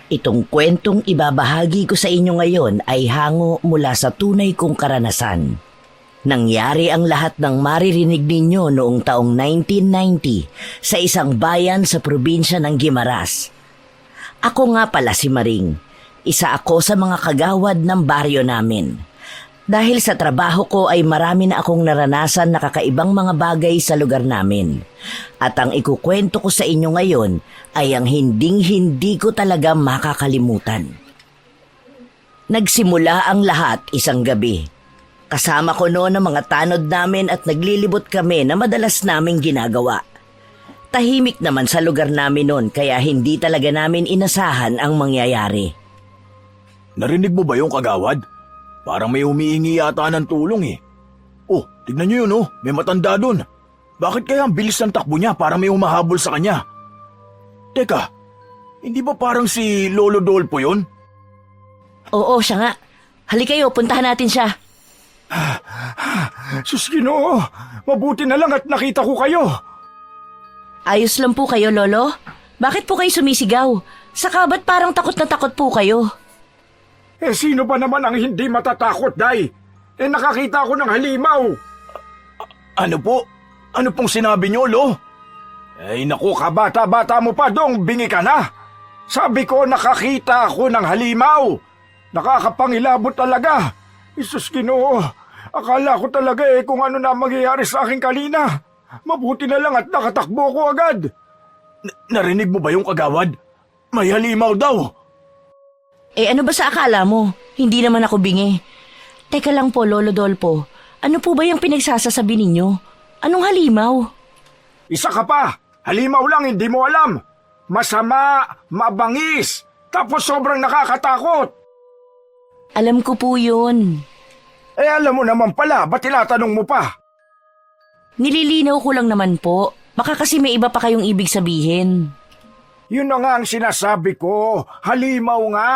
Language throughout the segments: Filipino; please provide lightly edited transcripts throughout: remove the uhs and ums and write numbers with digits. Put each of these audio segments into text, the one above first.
Itong kwentong ibabahagi ko sa inyo ngayon ay hango mula sa tunay kong karanasan. Nangyari ang lahat ng maririnig ninyo noong taong 1990 sa isang bayan sa probinsya ng Guimaras. Ako nga pala si Maring. Isa ako sa mga kagawad ng baryo namin. Dahil sa trabaho ko ay marami na akong naranasan na kakaibang mga bagay sa lugar namin. At ang ikukwento ko sa inyo ngayon ay ang hinding-hindi ko talaga makakalimutan. Nagsimula ang lahat isang gabi. Kasama ko noon ang mga tanod namin at naglilibot kami na madalas naming ginagawa. Tahimik naman sa lugar namin noon kaya hindi talaga namin inasahan ang mangyayari. Narinig mo ba yung kagawad? Parang may humihingi yata ng tulong eh. Oh, tignan niyo yun oh, may matanda dun. Bakit kaya ang bilis ng takbo niya parang may humahabol sa kanya? Teka, hindi ba parang si Lolo Dolpo yun? Oo, siya nga. Halika kayo, puntahan natin siya. Sus Ginoo, mabuti na lang at nakita ko kayo. Ayos lang po kayo, Lolo? Bakit po kayo sumisigaw? Saka ba't parang takot na takot po kayo? Eh sino ba naman ang hindi matatakot, Day? Eh nakakita ko ng halimaw. Ano po? Ano pong sinabi niyo, Lo? Ay naku, kabata-bata mo pa dong, bingi ka na. Sabi ko nakakita ako ng halimaw. Nakakapangilabot talaga. Isus Ginoo, akala ko talaga kung ano na mangyayari sa akin kanina. Mabuti na lang at nakatakbo ko agad. Narinig mo ba yung kagawad? May halimaw daw. Ano ba sa akala mo? Hindi naman ako bingi. Teka lang po, Lolo Dolpo. Ano po ba yung pinagsasasabi ninyo? Anong halimaw? Isa ka pa, halimaw lang hindi mo alam. Masama, mabangis, tapos sobrang nakakatakot. Alam ko po yun. Alam mo naman pala, ba't tinatanong mo pa? Nililinaw ko lang naman po. Baka kasi may iba pa kayong ibig sabihin. Yun na nga ang sinasabi ko, halimaw nga.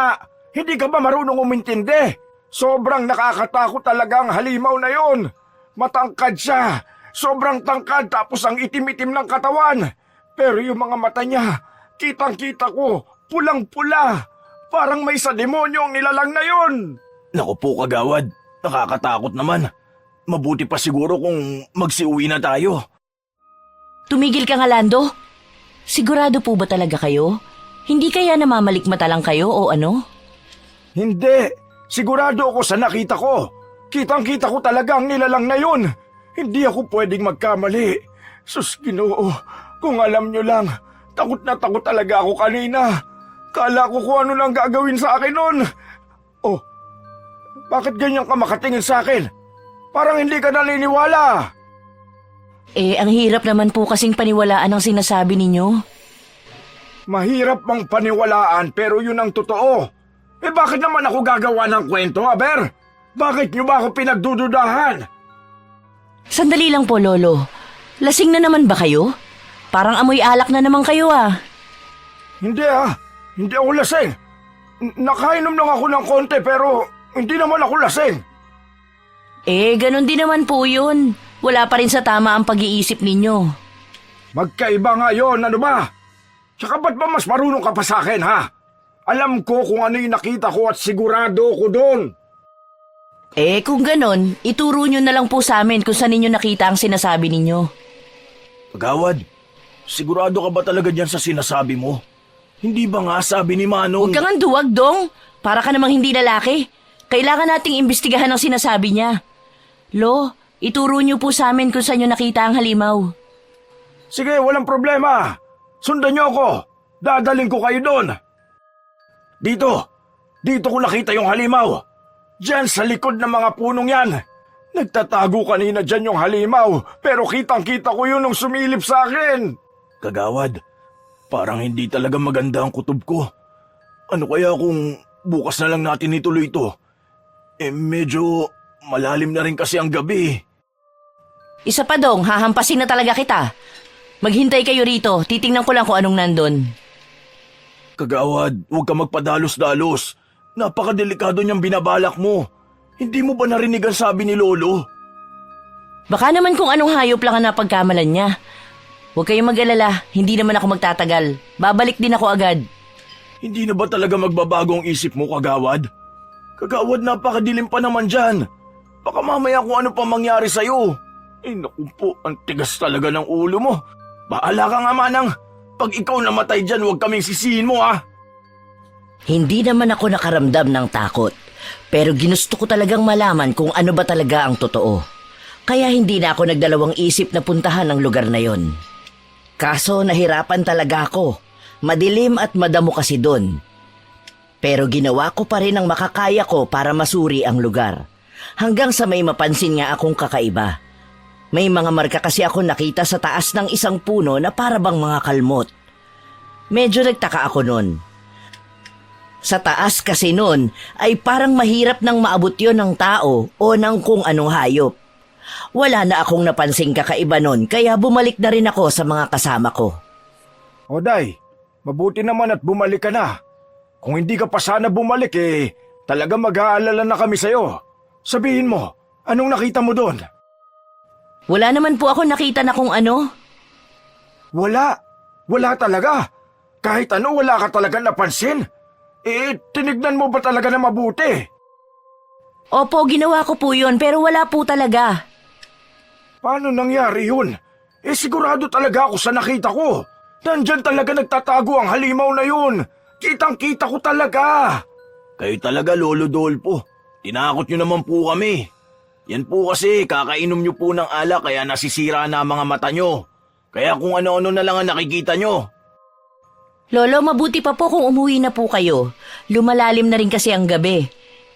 Hindi ka ba marunong umintindi? Sobrang nakakatakot talaga ang halimaw na yun. Matangkad siya, sobrang tangkad tapos ang itim-itim ng katawan. Pero yung mga mata niya, kitang-kita ko, pulang-pula. Parang may sa demonyo ang nilalang na yun. Naku po kagawad, nakakatakot naman. Mabuti pa siguro kung magsiuwi na tayo. Tumigil ka nga, Lando. Sigurado po ba talaga kayo? Hindi kaya namamalikmata lang kayo o ano? Hindi, sigurado ako sa nakita ko. Kitang-kita ko talaga ang nilalang na yun. Hindi ako pwedeng magkamali. Sus Ginoo, kung alam nyo lang, takot na takot talaga ako kanina. Kala ko kung ano nang gagawin sa akin nun. Oh, bakit ganyan ka makatingin sa akin? Parang hindi ka naniniwala. Ang hirap naman po kasing paniwalaan ang sinasabi ninyo. Mahirap mang paniwalaan pero yun ang totoo. Bakit naman ako gagawa ng kwento, Aber? Bakit nyo ba ako pinagdududahan? Sandali lang po, Lolo. Lasing na naman ba kayo? Parang amoy alak na naman kayo Hindi hindi ako lasing. Nakainom lang ako ng konti pero hindi naman ako lasing. Ganun din naman po yun. Wala pa rin sa tama ang pag-iisip ninyo. Magkaiba nga yun, ano ba? Tsaka ba't ba mas marunong ka pa sa akin, ha? Alam ko kung ano yung nakita ko at sigurado ko doon. Kung ganon, ituro nyo na lang po sa amin kung saan ninyo nakita ang sinasabi ninyo. Kagawad, sigurado ka ba talaga dyan sa sinasabi mo? Hindi ba nga sabi ni Manong... Huwag kang duwag, Dong. Para ka namang hindi lalaki. Kailangan nating imbestigahan ang sinasabi niya. Lo, ituro nyo po sa amin kung saan nyo nakita ang halimaw. Sige, walang problema. Sundan nyo ako. Dadaling ko kayo doon. Dito ko nakita yung halimaw. Diyan sa likod ng mga punong yan. Nagtatago kanina dyan yung halimaw, pero kitang-kita ko yun nung sumilip sa akin. Kagawad, parang hindi talaga maganda ang kutob ko. Ano kaya kung bukas na lang natin ituloy ito? Medyo malalim na rin kasi ang gabi. Isa pa, Dong, hahampasin na talaga kita. Maghintay kayo rito, titingnan ko lang kung anong nandun. Kagawad, huwag ka magpadalos-dalos. Napakadelikado niyang binabalak mo. Hindi mo ba narinig ang sabi ni Lolo? Baka naman kung anong hayop lang ang napagkamalan niya. Huwag kayong mag-alala, hindi naman ako magtatagal. Babalik din ako agad. Hindi na ba talaga magbabago ang isip mo, Kagawad? Kagawad, napakadilim pa naman dyan. Baka mamaya kung ano pa mangyari sa'yo. Naku po, ang tigas talaga ng ulo mo. Baala ka nga, Manang. Pag ikaw namatay dyan, huwag kaming sisihin mo, ha? Hindi naman ako nakaramdam ng takot, pero ginusto ko talagang malaman kung ano ba talaga ang totoo. Kaya hindi na ako nagdalawang isip na puntahan ang lugar na yon. Kaso nahirapan talaga ako. Madilim at madamo kasi doon. Pero ginawa ko pa rin ang makakaya ko para masuri ang lugar. Hanggang sa may mapansin nga akong kakaiba. May mga marka kasi ako nakita sa taas ng isang puno na para bang mga kalmot. Medyo nagtaka ako nun. Sa taas kasi nun ay parang mahirap nang maabot yon ng tao o ng kung anong hayop. Wala na akong napansing kakaiba nun kaya bumalik na rin ako sa mga kasama ko. Oday, mabuti naman at bumalik ka na. Kung hindi ka pa sana bumalik talaga mag-aalala na kami sa'yo. Sabihin mo, anong nakita mo doon? Wala naman po ako nakita na kung ano. Wala. Wala talaga. Kahit ano, wala ka talaga napansin. Tinignan mo ba talaga na mabuti? Opo, ginawa ko po yun pero wala po talaga. Paano nangyari yun? Sigurado talaga ako sa nakita ko. Nandyan talaga nagtatago ang halimaw na yun. Kitang-kita ko talaga. Kayo talaga, Lolo Dolpo. Tinakot nyo naman po kami. Yan po kasi, kakainom nyo po ng alak kaya nasisira na ang mga mata nyo. Kaya kung ano-ano na lang ang nakikita nyo. Lolo, mabuti pa po kung umuwi na po kayo. Lumalalim na rin kasi ang gabi.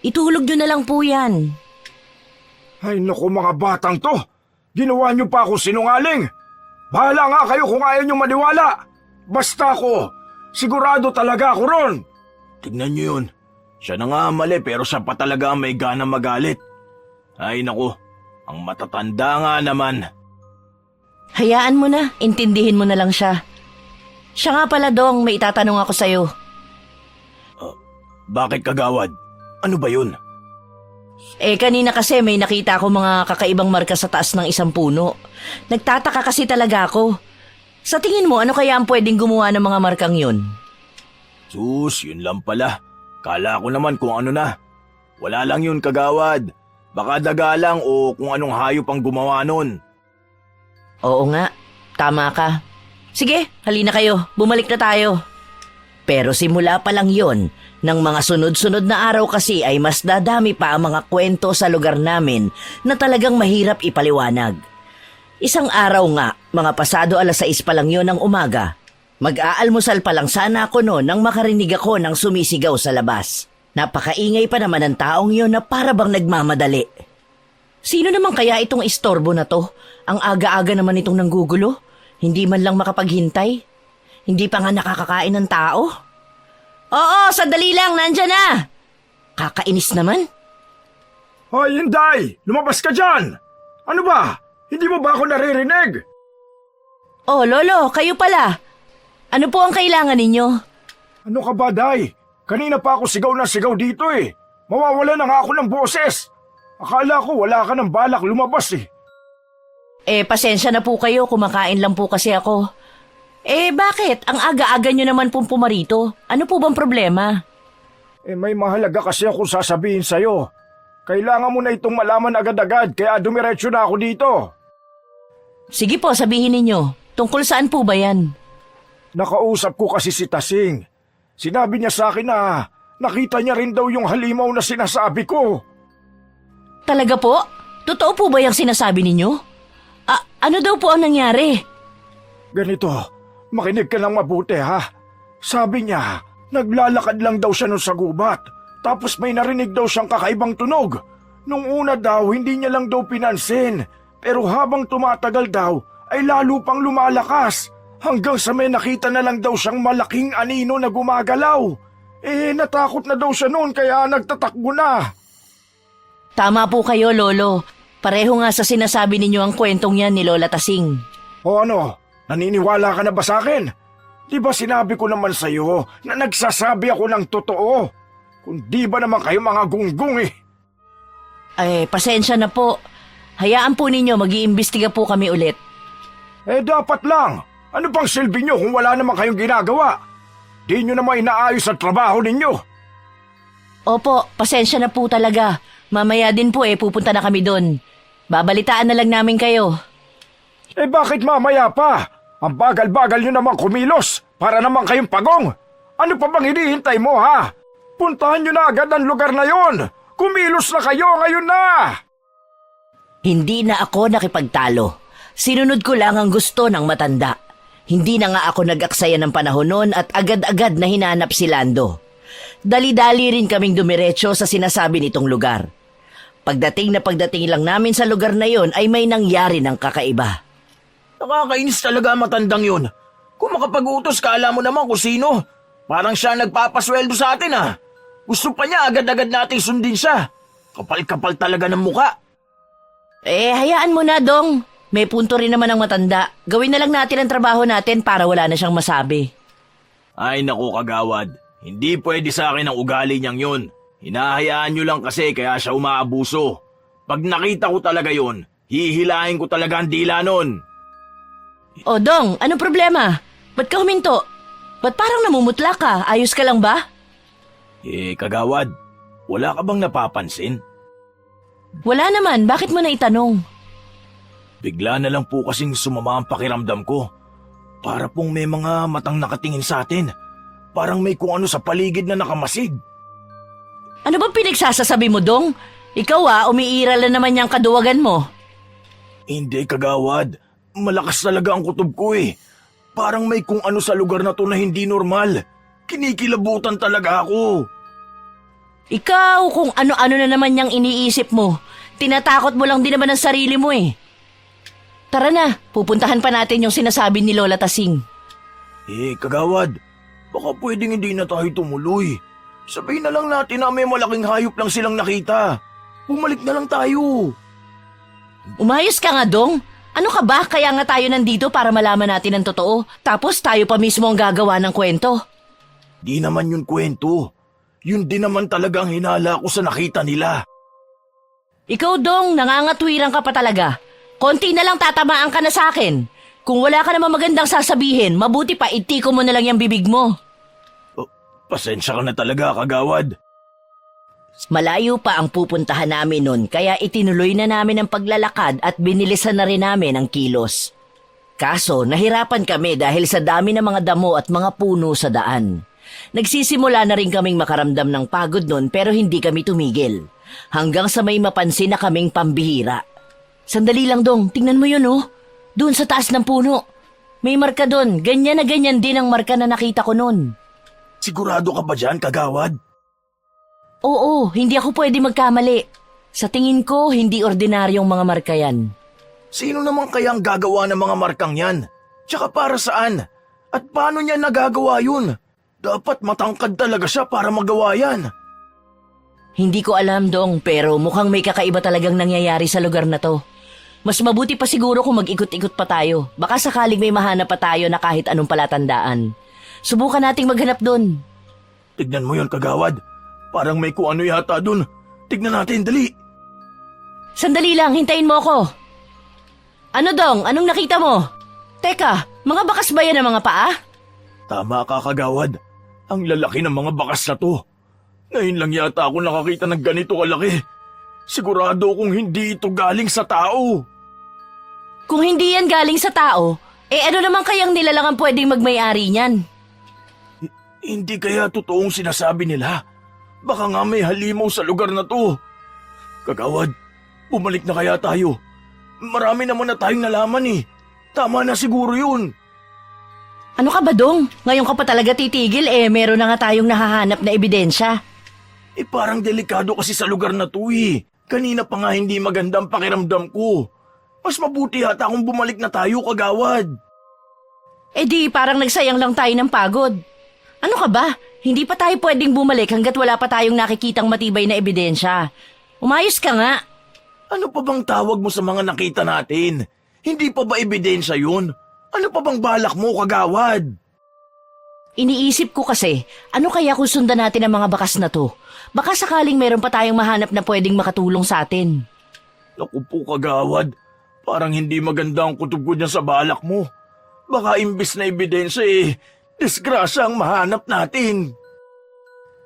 Itulog nyo na lang po yan. Ay naku mga batang to. Ginawa nyo pa ako sinungaling. Bahala nga kayo kung ayaw nyo maniwala. Basta ako, sigurado talaga ako ron. Tignan nyo yun. Siya na nga ang mali pero siya pa talaga ang may gana magalit. Ay naku, ang matatanda nga naman. Hayaan mo na, intindihin mo na lang siya. Siya nga pala, Dong, may itatanong ako sa'yo. Bakit, Kagawad? Ano ba yun? Kanina kasi may nakita ako mga kakaibang marka sa taas ng isang puno. Nagtataka kasi talaga ako. Sa tingin mo, ano kaya ang pwedeng gumawa ng mga markang yun? Sus, yun lang pala. Kala ko naman kung ano na. Wala lang yun, Kagawad. Baka daga lang o kung anong hayop ang gumawa nun. Oo nga, tama ka. Sige, halina kayo, bumalik na tayo. Pero simula pa lang yon, ng mga sunod-sunod na araw kasi ay mas dadami pa ang mga kwento sa lugar namin na talagang mahirap ipaliwanag. Isang araw nga, mga pasado 6:00 pa lang yon ng umaga. Mag-aalmusal pa lang sana ako noon nang makarinig ako ng sumisigaw sa labas. Napakaingay pa naman ng taong yon na para bang nagmamadali. Sino naman kaya itong istorbo na to? Ang aga-aga naman itong nanggugulo. Hindi man lang makapaghintay. Hindi pa nga nakakakain ng tao. Oo, sandali lang, nandyan na. Kakainis naman. Hoy, Inday! Lumabas ka dyan! Ano ba? Hindi mo ba ako naririnig? Oh, Lolo, kayo pala. Ano po ang kailangan ninyo? Ano ka ba, Day? Kanina pa ako sigaw na sigaw dito Mawawala na nga ako ng boses. Akala ko wala ka ng balak lumabas Pasensya na po kayo, kumakain lang po kasi ako. Bakit? Ang aga-aga nyo naman pong pumarito. Ano po bang problema? May mahalaga kasi ako sasabihin sa'yo. Kailangan mo na itong malaman agad-agad kaya dumiretso na ako dito. Sige po, sabihin ninyo. Tungkol saan po ba yan? Nakausap ko kasi si Tasing. Sinabi niya sa akin na nakita niya rin daw yung halimaw na sinasabi ko. Talaga po? Totoo po ba yung sinasabi ninyo? Ano daw po ang nangyari? Ganito, makinig ka lang mabuti ha. Sabi niya, naglalakad lang daw siya nun sa gubat. Tapos may narinig daw siyang kakaibang tunog. Nung una daw, hindi niya lang daw pinansin. Pero habang tumatagal daw, ay lalo pang lumalakas. Hanggang sa may nakita na lang daw siyang malaking anino na gumagalaw. Natakot na daw siya noon kaya nagtatakbo na. Tama po kayo, Lolo. Pareho nga sa sinasabi ninyo ang kwentong yan ni Lola Tasing. O ano, naniniwala ka na ba sa akin? Di ba sinabi ko naman sa'yo na nagsasabi ako ng totoo? Kung di ba naman kayo mga gunggong Pasensya na po. Hayaan po ninyo, mag-iimbestiga po kami ulit. Dapat lang. Ano pang silbi nyo kung wala naman kayong ginagawa? Di nyo naman inaayos ang trabaho ninyo. Opo, pasensya na po talaga. Mamaya din po pupunta na kami doon. Babalitaan na lang namin kayo. Eh bakit mamaya pa? Ang bagal-bagal nyo naman kumilos para naman kayong pagong. Ano pa bang hinihintay mo ha? Puntahan nyo na agad ang lugar na yon. Kumilos na kayo ngayon na! Hindi na ako nakipagtalo. Sinunod ko lang ang gusto ng matanda. Hindi na nga ako nag-aksaya ng panahon noon at agad-agad na hinanap si Lando. Dali-dali rin kaming dumiretso sa sinasabi nitong lugar. Pagdating lang namin sa lugar na yon ay may nangyari ng kakaiba. Nakakainis talaga ang matandang yun. Kung makapag-utos ka, alam mo naman kung sino. Parang siya nagpapasweldo sa atin ah. Gusto pa niya agad-agad nating sundin siya. Kapal-kapal talaga ng muka. Hayaan mo na, Dong. May punto rin naman ang matanda. Gawin na lang natin ang trabaho natin para wala na siyang masabi. Ay naku kagawad, hindi pwede sa akin ang ugali niyang yun. Hinahayaan niyo lang kasi kaya siya umaabuso. Pag nakita ko talaga yun, hihilahin ko talaga ang dila nun. O Dong, anong problema? Ba't ka huminto? Ba't parang namumutla ka? Ayos ka lang ba? Kagawad, wala ka bang napapansin? Wala naman, bakit mo na itanong? Bigla na lang po kasing sumama ang pakiramdam ko. Para pong may mga matang nakatingin sa atin. Parang may kung ano sa paligid na nakamasid. Ano ba pinagsasasabi mo, Dong? Ikaw umiiral na naman yung kaduwagan mo. Hindi kagawad, malakas talaga ang kutob ko eh. Parang may kung ano sa lugar na to na hindi normal. Kinikilabutan talaga ako. Ikaw, kung ano-ano na naman yung iniisip mo. Tinatakot mo lang din naman ang sarili mo eh. Tara na, pupuntahan pa natin yung sinasabi ni Lola Tasing. Kagawad, baka pwedeng hindi na tayo tumuloy. Sabihin na lang natin na may malaking hayop lang silang nakita. Bumalik na lang tayo. Umayos ka nga, Dong. Ano ka ba? Kaya nga tayo nandito para malaman natin ang totoo. Tapos tayo pa mismo ang gagawa ng kwento. Di naman yun kwento. Yun din naman talaga ang hinala ko sa nakita nila. Ikaw, Dong, nangangatwiran ka pa talaga. Konti na lang tatamaan ka na sa akin. Kung wala ka naman magandang sasabihin, mabuti pa itiko mo na lang yung bibig mo. Pasensya ka na talaga, kagawad. Malayo pa ang pupuntahan namin nun, kaya itinuloy na namin ang paglalakad at binilisan na rin namin ang kilos. Kaso, nahirapan kami dahil sa dami ng mga damo at mga puno sa daan. Nagsisimula na rin kaming makaramdam ng pagod nun pero hindi kami tumigil. Hanggang sa may mapansin na kaming pambihira. Sandali lang, Dong, tingnan mo yun Doon sa taas ng puno. May marka doon, ganyan na ganyan din ang marka na nakita ko nun. Sigurado ka ba dyan, kagawad? Oo, hindi ako pwede magkamali. Sa tingin ko, hindi ordinaryong mga marka yan. Sino naman kaya ang gagawa ng mga markang yan? Tsaka para saan? At paano niya nagagawa yun? Dapat matangkad talaga siya para magawa yan. Hindi ko alam, Dong, pero mukhang may kakaiba talagang nangyayari sa lugar na to. Mas mabuti pa siguro kung mag-ikot-ikot pa tayo. Baka sakaling may mahanap pa tayo na kahit anong palatandaan. Subukan nating maghanap doon. Tignan mo yon, kagawad. Parang may kung ano yata doon. Tignan natin, dali. Sandali lang, hintayin mo ako. Ano, Dong? Anong nakita mo? Teka, mga bakas ba yan ang mga paa? Tama ka, kagawad. Ang lalaki ng mga bakas na to. Ngayon lang yata ako nakakita ng ganito kalaki. Sigurado kung hindi ito galing sa tao. Kung hindi yan galing sa tao, ano naman kayang nilalang ang pwedeng magmay-ari niyan? Hindi kaya totoong sinasabi nila. Baka nga may halimaw sa lugar na to. Kagawad, bumalik na kaya tayo. Marami naman na tayong nalaman eh. Tama na siguro yun. Ano ka ba, Dong? Ngayon ka pa talaga titigil meron na nga tayong nahahanap na ebidensya. Parang delikado kasi sa lugar na to eh. Kanina pa nga hindi magandang pakiramdam ko. Mas mabuti yata kung bumalik na tayo, kagawad. Di parang nagsayang lang tayo ng pagod. Ano ka ba? Hindi pa tayo pwedeng bumalik hanggat wala pa tayong nakikitang matibay na ebidensya. Umayos ka nga. Ano pa bang tawag mo sa mga nakita natin? Hindi pa ba ebidensya yun? Ano pa bang balak mo, kagawad? Iniisip ko kasi, ano kaya kung sundan natin ang mga bakas na to? Baka sakaling meron pa tayong mahanap na pwedeng makatulong sa atin. Naku po, kagawad. Parang hindi maganda ang kutob ko dyan sa balak mo. Baka imbis na ebidensya Disgrasya ang mahanap natin.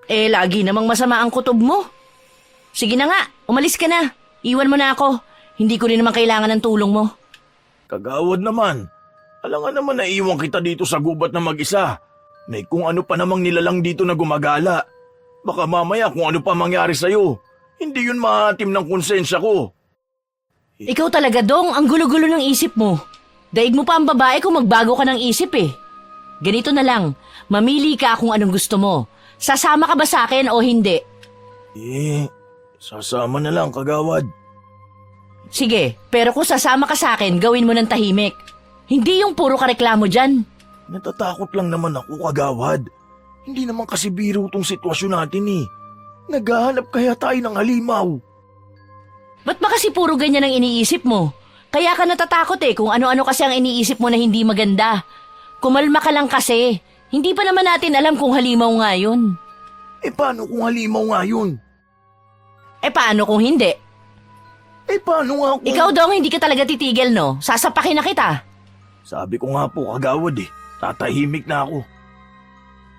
Lagi namang masama ang kutob mo. Sige na nga, umalis ka na. Iwan mo na ako. Hindi ko rin naman kailangan ng tulong mo. Kagawad naman. Alangan naman na iwan kita dito sa gubat na mag-isa. May kung ano pa namang nilalang dito na gumagala. Baka mamaya kung ano pa mangyari sa'yo. Hindi yun maatim ng konsensya ko. Ikaw talaga, Dong, ang gulo-gulo ng isip mo. Daig mo pa ang babae kung magbago ka ng isip eh. Ganito na lang, mamili ka kung anong gusto mo. Sasama ka ba sa akin o hindi? Sasama na lang, kagawad. Sige, pero kung sasama ka sa akin, gawin mo ng tahimik. Hindi yung puro kareklamo dyan. Natatakot lang naman ako, kagawad. Hindi naman kasi biro tong sitwasyon natin eh. Naghahanap kaya tayo ng halimaw. Ba't ba kasi puro ganyan ang iniisip mo? Kaya ka natatakot eh kung ano-ano kasi ang iniisip mo na hindi maganda. Kumalma ka lang kasi. Hindi pa naman natin alam kung halimaw nga yun. Paano kung halimaw nga yun? Paano kung hindi? Paano nga kung... Ikaw, Dong, hindi ka talaga titigil, no? Sasapakin na kita. Sabi ko nga po, kagawad eh. Tatahimik na ako.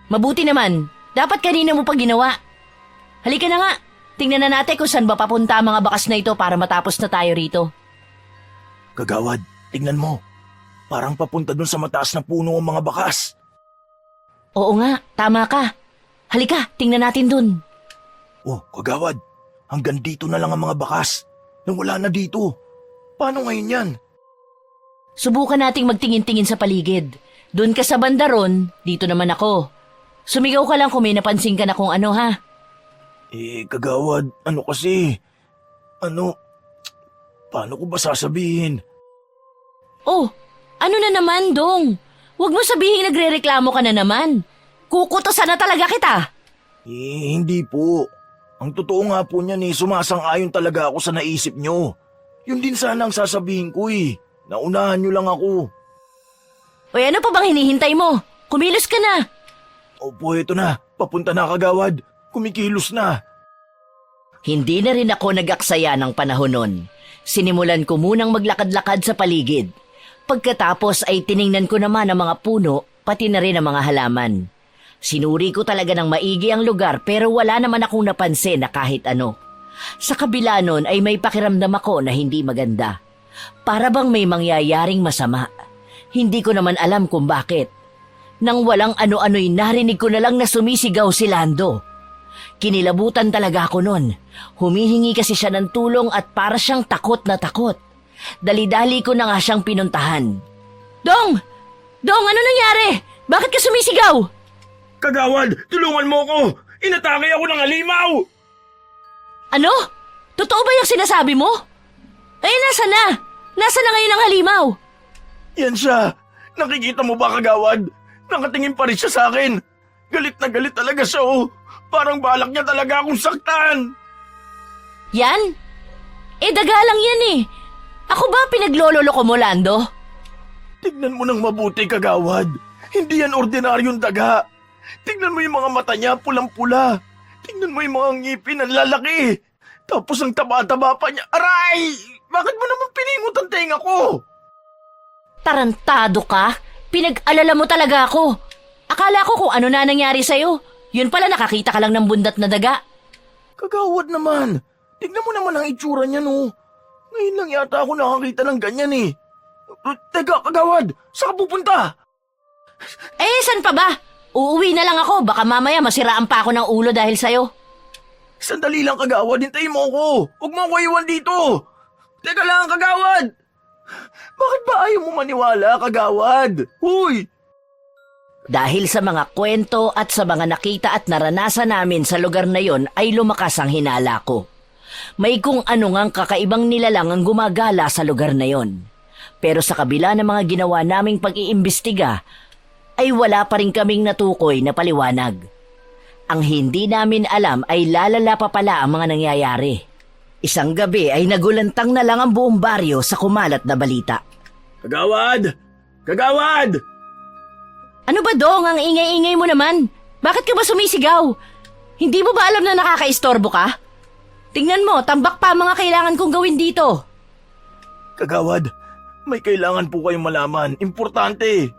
Mabuti naman. Dapat kanina mo pa ginawa. Halika na nga. Tingnan na natin kung saan ba papunta ang mga bakas na ito para matapos na tayo rito. Kagawad, tingnan mo. Parang papunta dun sa mataas na puno ang mga bakas. Oo nga, tama ka. Halika, tingnan natin dun. Oh, kagawad. Hanggang dito na lang ang mga bakas. Nang wala na dito. Paano ngayon yan? Subukan nating magtingin-tingin sa paligid. Doon ka sa banda ron, dito naman ako. Sumigaw ka lang kung may napansin ka na kung ano ha. Kagawad, ano kasi? Paano ko ba sasabihin? Oh, ano na naman, Dong? Huwag mo sabihin nagrereklamo ka na naman. Kukutosan na talaga kita. Hindi po. Ang totoo nga po niyan sumasang-ayon talaga ako sa naisip nyo. Yun din sana ang sasabihin ko Naunahan nyo lang ako. Oy, ano pa bang hinihintay mo? Kumilos ka na. Opo, ito na. Papunta na, kagawad. Kumikilos na. Hindi na rin ako nag-aksaya ng panahon nun. Sinimulan ko munang maglakad-lakad sa paligid. Pagkatapos ay tiningnan ko naman ang mga puno, pati na rin ang mga halaman. Sinuri ko talaga ng maigi ang lugar pero wala naman akong napansin na kahit ano. Sa kabila nun ay may pakiramdam ako na hindi maganda. Para bang may mangyayaring masama. Hindi ko naman alam kung bakit. Nang walang ano-ano'y narinig ko na lang na sumisigaw si Lando. Kinilabutan talaga ako nun. Humihingi kasi siya ng tulong at para siyang takot na takot. Dali-dali ko na nga siyang pinuntahan. Dong! Dong, ano nangyari? Bakit ka sumisigaw? Kagawad, tulungan mo ko! Inatake ako ng halimaw! Ano? Totoo ba yung sinasabi mo? Nasa na? Nasa na ngayon ang halimaw? Yan siya! Nakikita mo ba, kagawad? Nakatingin pa rin siya sa akin. Galit na galit talaga siya Parang balak niya talaga akong saktan. Yan? Daga lang yan eh. Ako ba pinaglololoko mo, Lando? Tignan mo ng mabuti, kagawad. Hindi yan ordinaryong daga. Tignan mo yung mga mata niya, pulang-pula. Tignan mo yung mga ngipin, ang lalaki. Tapos ang taba-taba pa niya. Aray! Bakit mo naman piningot ang tenga ko? Tarantado ka? Pinag-alala mo talaga ako. Akala ko kung ano na nangyari sa'yo. Yun pala nakakita ka lang ng bundat na daga. Kagawad naman. Tignan mo naman ang itsura niya, no. Ngayon lang yata ako nakakita ng ganyan eh. Teka, kagawad, saan ka pupunta? Saan pa ba? Uuwi na lang ako. Baka mamaya masiraan pa ako ng ulo dahil sa'yo. Sandali lang, kagawad. Hintayin mo ako. Huwag mo ako iwan dito. Teka lang, kagawad. Bakit ba ayaw mo maniwala, kagawad? Huy! Dahil sa mga kwento at sa mga nakita at naranasan namin sa lugar na yon ay lumakas ang hinala ko. May kung ano ngang kakaibang nilalang ang gumagala sa lugar na yon. Pero sa kabila ng mga ginawa naming pag-iimbestiga, ay wala pa rin kaming natukoy na paliwanag. Ang hindi namin alam ay lalala pa pala ang mga nangyayari. Isang gabi ay nagulantang na lang ang buong baryo sa kumalat na balita. Kagawad! Kagawad! Ano ba, Dong? Ang ingay-ingay mo naman. Bakit ka ba sumisigaw? Hindi mo ba alam na nakakaistorbo ka? Tingnan mo, tambak pa ang mga kailangan kong gawin dito. Kagawad, may kailangan po kayong malaman. Importante.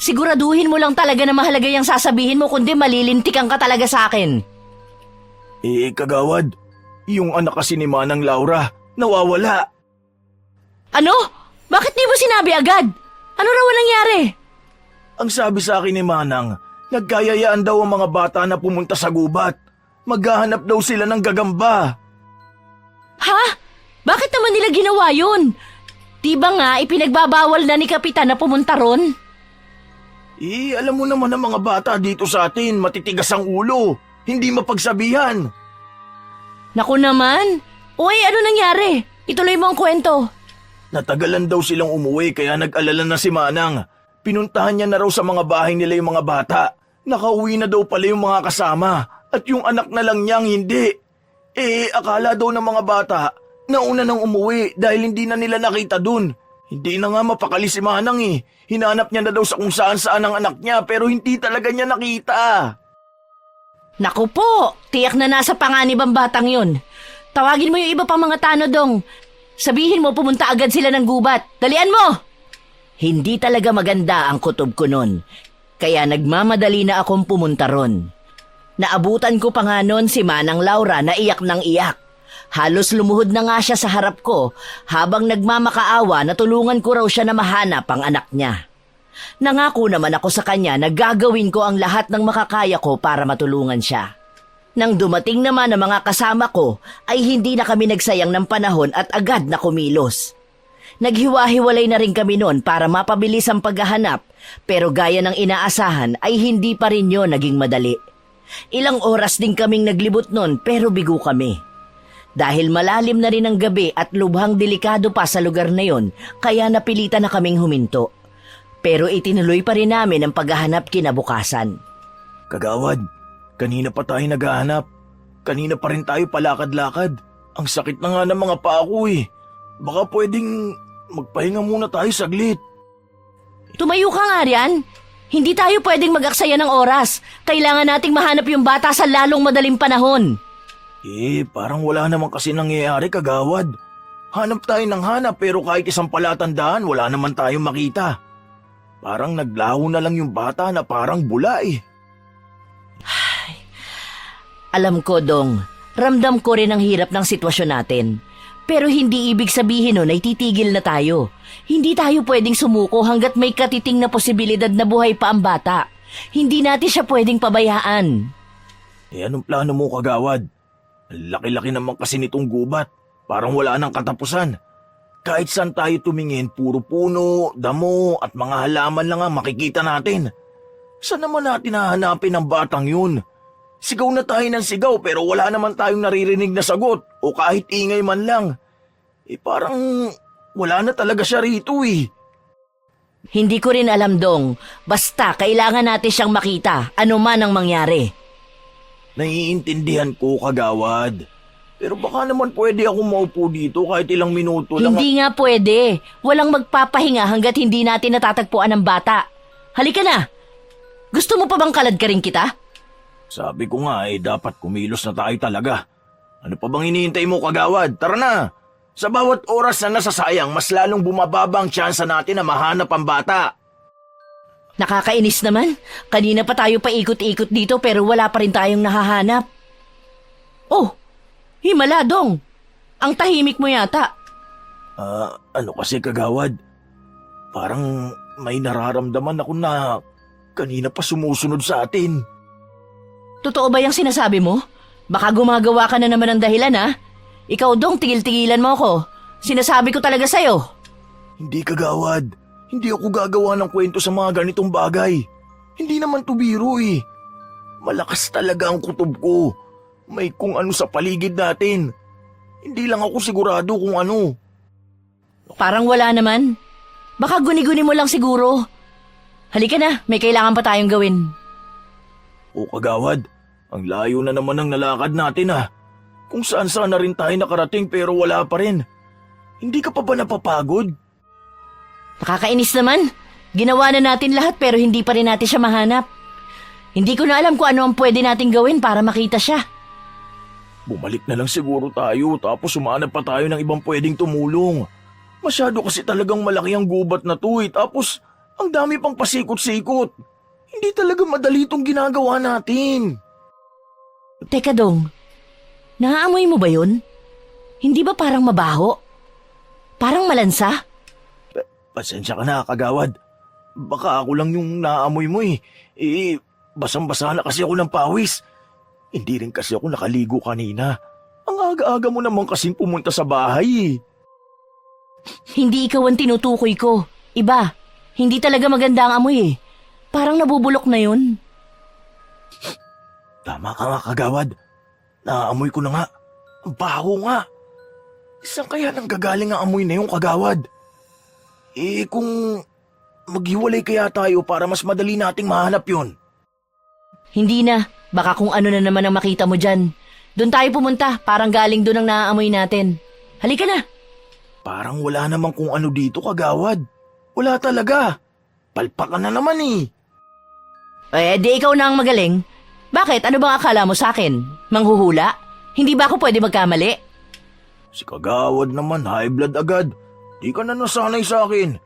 Siguraduhin mo lang talaga na mahalaga yung sasabihin mo kundi malilintikan ka talaga sa akin. Kagawad, yung anak kasi ni Manang Laura, nawawala. Ano? Bakit di mo sinabi agad? Ano raw ang nangyari? Ang sabi sa akin ni Manang, nagkayayaan daw ang mga bata na pumunta sa gubat. Maghahanap daw sila ng gagamba. Ha? Bakit naman nila ginawa yun? Di ba nga ipinagbabawal na ni Kapitan na pumunta ron? Alam mo naman ang mga bata dito sa atin, matitigas ang ulo. Hindi mapagsabihan. Naku naman. Uy, ano nangyari? Ituloy mo ang kwento. Natagalan daw silang umuwi kaya nag-alala na si Manang. Pinuntahan niya na raw sa mga bahay nila yung mga bata. Nakauwi na daw pala yung mga kasama at yung anak na lang niyang hindi. Akala daw ng mga bata nauna nang umuwi dahil hindi na nila nakita dun. Hindi na nga mapakali si Manang Hinanap niya na daw sa kung saan-saan ang anak niya pero hindi talaga niya nakita. Naku po, tiyak na nasa panganib ang batang yun. Tawagin mo yung iba pang mga tanodong. Sabihin mo pumunta agad sila ng gubat. Dalian mo! Hindi talaga maganda ang kutob ko nun. Kaya nagmamadali na akong pumunta ron. Naabutan ko pa nga nun si Manang Laura na iyak ng iyak. Halos lumuhod na nga siya sa harap ko habang nagmamakaawa na tulungan ko raw siya na mahanap ang anak niya. Nangako naman ako sa kanya na gagawin ko ang lahat ng makakaya ko para matulungan siya. Nang dumating naman ang mga kasama ko ay hindi na kami nagsayang ng panahon at agad na kumilos. Naghiwa-hiwalay na rin kami noon para mapabilis ang paghahanap pero gaya ng inaasahan ay hindi pa rin yun naging madali. Ilang oras din kaming naglibot noon pero bigo kami. Dahil malalim na rin ang gabi at lubhang delikado pa sa lugar na yon, kaya napilitan na kaming huminto. Pero itinuloy pa rin namin ang paghahanap kinabukasan. Kagawad, kanina pa tayo naghahanap. Kanina pa rin tayo palakad-lakad. Ang sakit na nga ng mga paa ko Baka pwedeng magpahinga muna tayo saglit. Tumayo ka nga riyan. Hindi tayo pwedeng mag-aksaya ng oras. Kailangan nating mahanap yung bata sa lalong madaling panahon. Parang wala naman kasi nangyayari, kagawad. Hanap tayo ng hanap pero kahit isang palatandaan wala naman tayong makita. Parang naglaho na lang yung bata na parang bula Alam ko, Dong. Ramdam ko rin ang hirap ng sitwasyon natin. Pero hindi ibig sabihin nun ay titigil na tayo. Hindi tayo pwedeng sumuko hanggat may katiting na posibilidad na buhay pa ang bata. Hindi natin siya pwedeng pabayaan. Anong plano mo, kagawad? Laki-laki naman kasi nitong gubat. Parang wala nang katapusan. Kahit saan tayo tumingin, puro puno, damo at mga halaman lang ang makikita natin. Saan naman natin hahanapin ang batang yun? Sigaw na tayo ng sigaw pero wala naman tayong naririnig na sagot o kahit ingay man lang. Parang wala na talaga siya rito Hindi ko rin alam, Dong. Basta kailangan natin siyang makita, ano man ang mangyari. Naiintindihan ko, kagawad. Pero baka naman pwede ako maupo dito kahit ilang minuto lang. Hindi nga pwede. Walang magpapahinga hanggat hindi natin natatagpuan ang bata. Halika na. Gusto mo pa bang kalad ka rin kita? Sabi ko nga dapat kumilos na tayo talaga. Ano pa bang hinihintay mo, kagawad? Tara na! Sa bawat oras na nasasayang, mas lalong bumababa ang tsansa natin na mahanap ang bata. Nakakainis naman. Kanina pa tayo paikot-ikot dito pero wala pa rin tayong nahahanap. Oh, himala, Dong. Ang tahimik mo yata. Ano kasi, kagawad? Parang may nararamdaman ako na kanina pa sumusunod sa atin. Totoo ba yung sinasabi mo? Baka gumagawa ka na naman ng dahilan, ha? Ikaw, Dong, tigil-tigilan mo ako. Sinasabi ko talaga sa'yo. Hindi, kagawad. Hindi ako gagawa ng kwento sa mga ganitong bagay. Hindi naman to biro Malakas talaga ang kutob ko. May kung ano sa paligid natin. Hindi lang ako sigurado kung ano. Parang wala naman. Baka guni-guni mo lang siguro. Halika na, may kailangan pa tayong gawin. O kagawad, ang layo na naman ng nalakad natin Kung saan-saan na rin tayo nakarating pero wala pa rin. Hindi ka pa ba napapagod? Nakakainis naman. Ginawa na natin lahat pero hindi pa rin natin siya mahanap. Hindi ko na alam kung ano ang pwede nating gawin para makita siya. Bumalik na lang siguro tayo tapos sumanap pa tayo ng ibang pwedeng tumulong. Masyado kasi talagang malaki ang gubat na to tapos Ang dami pang pasikot-sikot. Hindi talaga madali itong ginagawa natin. Teka dong, naaamoy mo ba yun? Hindi ba parang mabaho? Parang malansa? Pasensya ka na, kagawad. Baka ako lang yung naamoy mo eh. Basang-basa na kasi ako ng pawis. Hindi rin kasi ako nakaligo kanina. Ang aga-aga mo naman kasing pumunta sa bahay eh. Hindi ikaw ang tinutukoy ko. Iba, hindi talaga maganda ang amoy eh. Parang nabubulok na yun. Tama ka nga, kagawad. Naamoy ko na nga. Ang baho nga. Saan kaya nang gagaling ang amoy na yung kagawad? Kung maghiwalay kaya tayo para mas madali nating mahanap yun. Hindi na, baka kung ano na naman ang makita mo dyan. Doon tayo pumunta, parang galing doon ang naaamoy natin. Halika na. Parang wala namang kung ano dito, kagawad. Wala talaga. Palpakan na naman eh. Di ikaw na ang magaling. Bakit? Ano bang akala mo sa akin? Manghuhula? Hindi ba ako pwede magkamali? Si kagawad naman, high blood agad. Di ka na nasanay sa akin.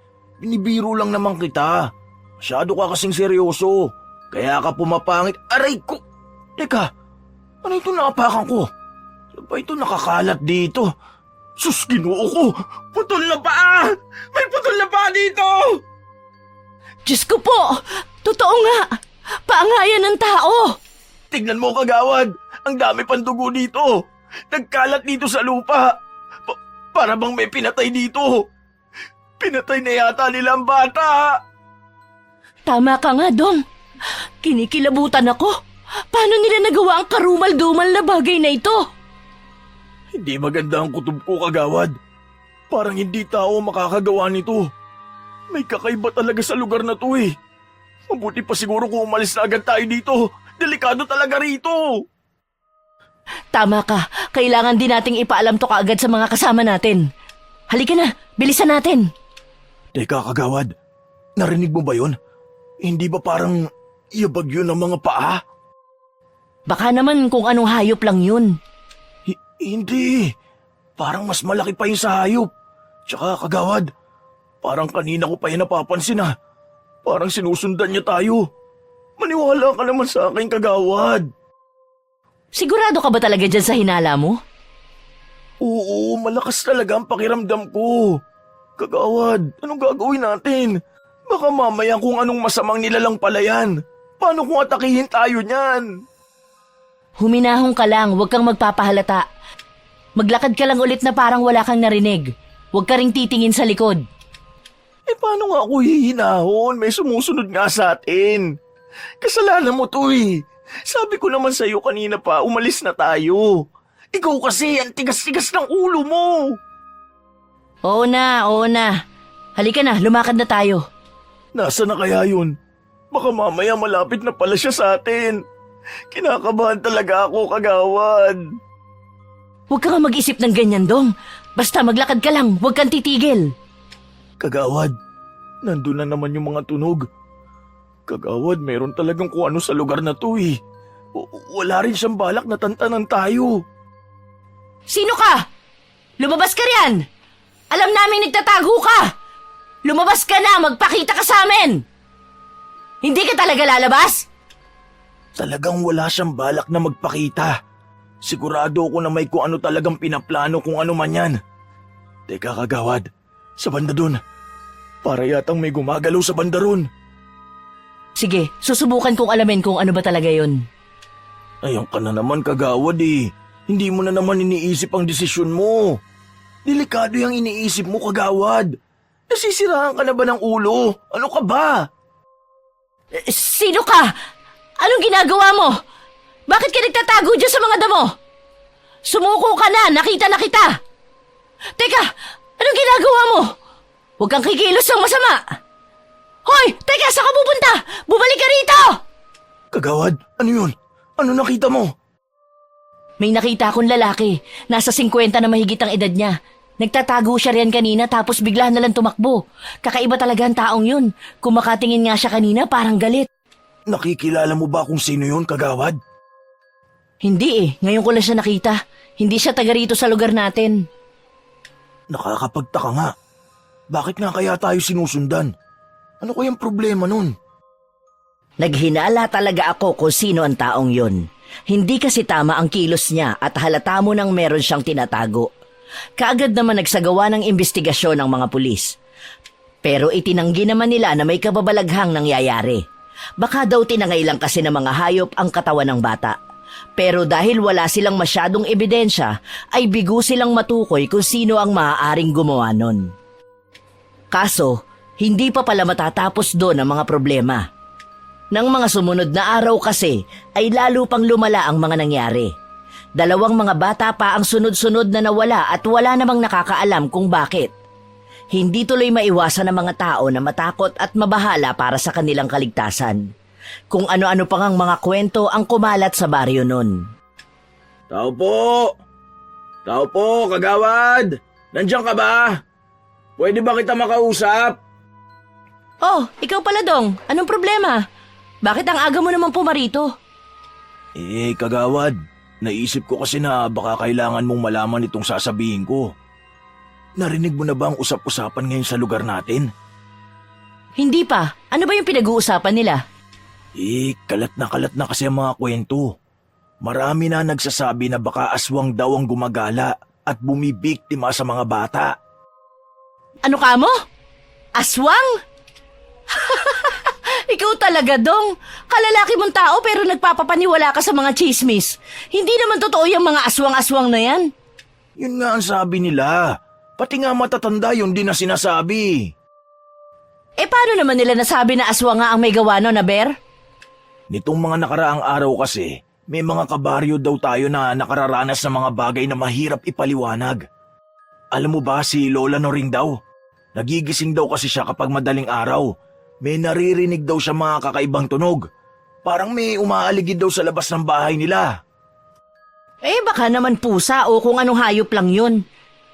Binibiro lang naman kita. Masyado ka kasing seryoso. Kaya ka pumapangit. Aray ko! Teka, ano ito naapakan ko? Ano ba ito nakakalat dito? Sus, Ginoo ko! Putol na paa! May putol na paa dito! Diyos ko po! Totoo nga! Paangayan ng tao! Tignan mo, kagawad! Ang dami pang dugo dito! Nagkalat dito sa lupa! Para bang may pinatay dito! Pinatay na yata nila ang bata! Tama ka nga, Dong. Kinikilabutan ako. Paano nila nagawa ang karumal-dumal na bagay na ito? Hindi maganda ang kutob ko, kagawad. Parang hindi tao makakagawa nito. May kakaiba talaga sa lugar na to eh. Mabuti pa siguro kung umalis na agad tayo dito. Delikado talaga rito. Tama ka. Kailangan din nating ipaalam to kaagad sa mga kasama natin. Halika na, bilisan natin. Teka, kagawad. Narinig mo ba yun? Hindi ba parang yabag yun ng mga paa? Baka naman kung anong hayop lang yun. Hindi. Parang mas malaki pa yun sa hayop. Tsaka, kagawad, parang kanina ko pa yun napapansin ah. Parang sinusundan niya tayo. Maniwala ka naman sa akin, kagawad. Sigurado ka ba talaga dyan sa hinala mo? Oo, malakas talaga ang pakiramdam ko. Kagawad, anong gagawin natin? Baka mamaya kung anong masamang nilalang pala yan. Paano kung atakihin tayo niyan? Huminahong ka lang, huwag kang magpapahalata. Maglakad ka lang ulit na parang wala kang narinig. Huwag ka ring titingin sa likod. Paano nga ako hihinahon? May sumusunod nga sa atin. Kasalanan mo to eh. Sabi ko naman sa'yo kanina pa, umalis na tayo. Ikaw kasi, ang tigas-tigas ng ulo mo. Oo na, oo na. Halika na, lumakad na tayo. Nasaan na kaya yun? Baka mamaya malapit na pala siya sa atin. Kinakabahan talaga ako, kagawad. Huwag ka nga mag-isip ng ganyan, Dong. Basta maglakad ka lang, huwag kang titigil. Kagawad, nandun na naman yung mga tunog. Kagawad, meron talagang kung ano sa lugar na to eh. Wala rin siyang balak na tantanan tayo. Sino ka? Lumabas ka riyan! Alam namin nagtatago ka! Lumabas ka na, magpakita ka sa amin! Hindi ka talaga lalabas? Talagang wala siyang balak na magpakita. Sigurado ako na may kung ano talagang pinaplano kung ano man yan. Teka, kagawad, sa banda dun. Para yatang may gumagalaw sa banda ron. Sige, susubukan kong alamin kung ano ba talaga yun. Ayun ka na naman, kagawad eh. Hindi mo na naman iniisip ang desisyon mo. Delikado yung iniisip mo, kagawad. Nasisiraan ka na ba ng ulo? Ano ka ba? Sino ka? Anong ginagawa mo? Bakit ka nagtatago dyan sa mga damo? Sumuko ka na, nakita na kita. Teka, anong ginagawa mo? Huwag kang kikilos ng masama. Hoy, teka, saan ka pupunta? Bumalik ka rito! Kagawad, ano yun? Ano nakita mo? May nakita akong lalaki. Nasa 50 na mahigit ang edad niya. Nagtatago siya riyan kanina tapos bigla na lang tumakbo. Kakaiba talaga ang taong yun. Kung makatingin nga siya kanina, parang galit. Nakikilala mo ba kung sino yun, kagawad? Hindi eh. Ngayon ko lang siya nakita. Hindi siya taga rito sa lugar natin. Nakakapagtaka nga. Bakit nga kaya tayo sinusundan? Ano kayang problema nun? Naghinala talaga ako kung sino ang taong yun. Hindi kasi tama ang kilos niya at halata mo nang meron siyang tinatago. Kaagad naman nagsagawa ng investigasyon ng mga pulis. Pero itinanggi naman nila na may kababalaghang nangyayari. Baka daw tinangay lang kasi ng mga hayop ang katawan ng bata. Pero dahil wala silang masyadong ebidensya, ay bigo silang matukoy kung sino ang maaaring gumawa nun. Kaso, hindi pa pala matatapos doon ang mga problema. Nang mga sumunod na araw kasi, ay lalo pang lumala ang mga nangyari. 2 mga bata pa ang sunod-sunod na nawala at wala namang nakakaalam kung bakit. Hindi tuloy maiwasan ng mga tao na matakot at mabahala para sa kanilang kaligtasan. Kung ano-ano pang ang mga kwento ang kumalat sa baryo nun. Tao po! Tao po, kagawad! Nandiyan ka ba? Pwede ba kita makausap? Oh, ikaw pala Dong. Anong problema? Bakit ang aga mo naman pumarito? Kagawad, naisip ko kasi na baka kailangan mong malaman itong sasabihin ko. Narinig mo na ba ang usap-usapan ngayon sa lugar natin? Hindi pa. Ano ba yung pinag-uusapan nila? Kalat na kasi ang mga kwento. Marami na nagsasabi na baka aswang daw ang gumagala at bumibiktima sa mga bata. Ano ka mo? Aswang? Ikaw talaga, Dong. Kalalaki mong tao pero nagpapapaniwala ka sa mga chismis. Hindi naman totoo yung mga aswang-aswang na yan. Yun nga ang sabi nila. Pati nga matatanda yun din na sinasabi. Paano naman nila nasabi na aswang nga ang may gawa no, na Ber? Nitong mga nakaraang araw kasi, may mga kabaryo daw tayo na nakararanas ng mga bagay na mahirap ipaliwanag. Alam mo ba si Lola Noring daw? Nagigising daw kasi siya kapag madaling araw. May naririnig daw siya mga kakaibang tunog. Parang may umaaligid daw sa labas ng bahay nila. Baka naman pusa o kung anong hayop lang yun.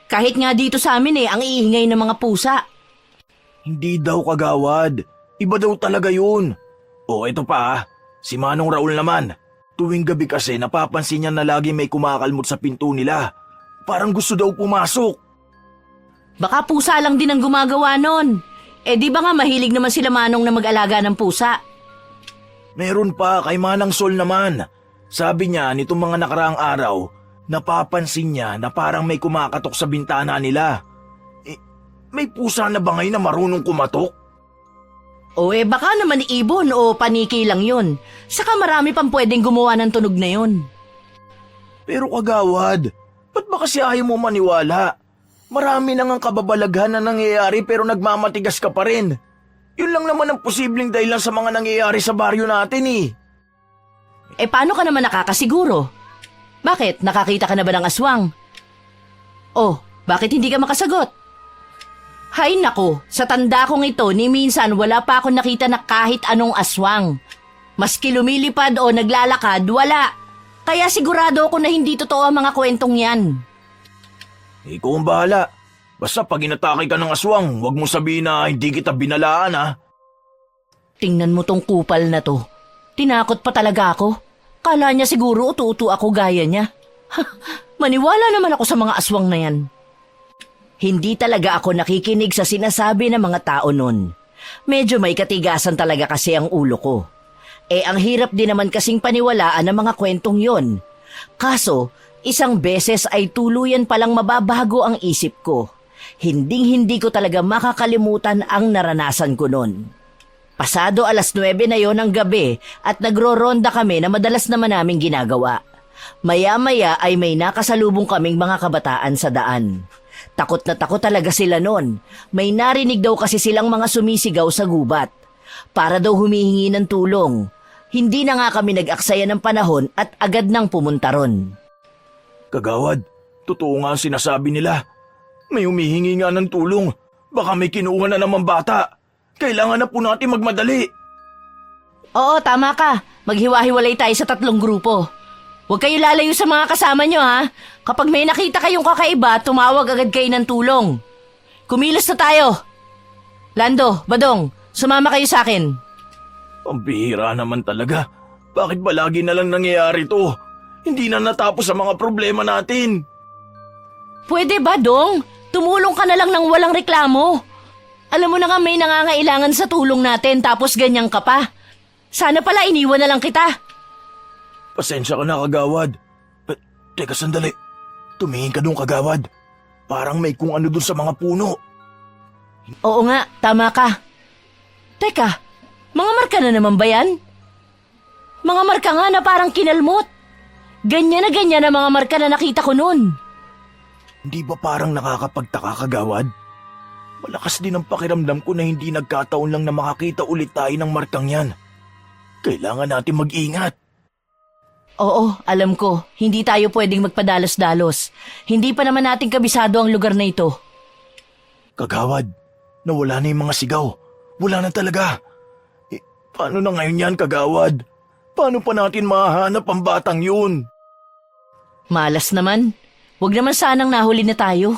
Kahit nga dito sa amin ang iingay ng mga pusa. Hindi daw kagawad. Iba daw talaga yun. O ito pa, si Manong Raul naman. Tuwing gabi kasi napapansin niya na lagi may kumakalmot sa pinto nila. Parang gusto daw pumasok. Baka pusa lang din ang gumagawa nun. Di ba nga mahilig naman sila Manong na mag-alaga ng pusa? Meron pa kay Manang Sol naman. Sabi niya nitong mga nakaraang araw, napapansin niya na parang may kumakatok sa bintana nila. May pusa na ba ngayon na marunong kumatok? Baka naman ibon o paniki lang yun. Saka marami pang pwedeng gumawa ng tunog na yun. Pero kagawad, ba't ba kasi ayaw mo maniwala? Marami nang ang kababalaghan na nangyayari pero nagmamatigas ka pa rin. Yun lang naman ang posibleng dahilan sa mga nangyayari sa baryo natin . Paano ka naman nakakasiguro? Bakit? Nakakita ka na ba ng aswang? Bakit hindi ka makasagot? Hay nako, sa tanda kong ito ni minsan wala pa akong nakita na kahit anong aswang. Maski lumilipad o naglalakad, wala. Kaya sigurado ako na hindi totoo ang mga kwentong yan. Ikaw ang bahala. Basta pag inatake ka ng aswang, huwag mo sabihin na hindi kita binalaan . Tingnan mo tong kupal na to. Tinakot pa talaga ako. Kala niya siguro utu-utu ako gaya niya. Maniwala naman ako sa mga aswang na yan. Hindi talaga ako nakikinig sa sinasabi ng mga tao nun. Medyo may katigasan talaga kasi ang ulo ko. Ang hirap din naman kasing paniwalaan ng mga kwentong yon. Kaso, isang beses ay tuluyan palang mababago ang isip ko. Hinding-hindi ko talaga makakalimutan ang naranasan ko nun. Pasado 9:00 na yon ng gabi at nagro-ronda kami na madalas naman naming ginagawa. Maya-maya ay may nakasalubong kaming mga kabataan sa daan. Takot na takot talaga sila nun. May narinig daw kasi silang mga sumisigaw sa gubat. Para daw humihingi ng tulong. Hindi na nga kami nag-aksaya ng panahon at agad nang pumunta ron. Kagawad, totoo nga ang sinasabi nila. May humihingi nga ng tulong. Baka may kinuha na naman bata. Kailangan na po natin magmadali. Oo, tama ka. Maghiwa-hiwalay tayo sa 3 grupo. Huwag kayo lalayo sa mga kasama nyo ha. Kapag may nakita kayong kakaiba, tumawag agad kayo ng tulong. Kumilos na tayo. Lando, Badong, sumama kayo sa akin. Ang bihira naman talaga. Bakit ba lagi na lang nangyayari to? Hindi na natapos ang mga problema natin. Pwede ba, Dong? Tumulong ka na lang ng walang reklamo. Alam mo na nga may nangangailangan sa tulong natin tapos ganyan ka pa. Sana pala iniwan na lang kita. Pasensya ka na, kagawad. Teka sandali. Tumingin ka doon, kagawad. Parang may kung ano doon sa mga puno. Oo nga, tama ka. Teka, mga marka na naman ba yan? Mga marka nga na parang kinalmot. Ganyan na mga marka na nakita ko noon. Hindi ba parang nakakapagtaka, kagawad? Malakas din ang pakiramdam ko na hindi nagkataon lang na makakita ulit tayo ng markang yan. Kailangan natin mag-ingat. Oo, alam ko. Hindi tayo pwedeng magpadalos-dalos. Hindi pa naman natin kabisado ang lugar na ito. Kagawad, nawala na yung mga sigaw. Wala na talaga. Paano na ngayon yan, kagawad? Paano pa natin mahanap ang batang yun? Malas naman. Huwag naman sanang nahuli na tayo.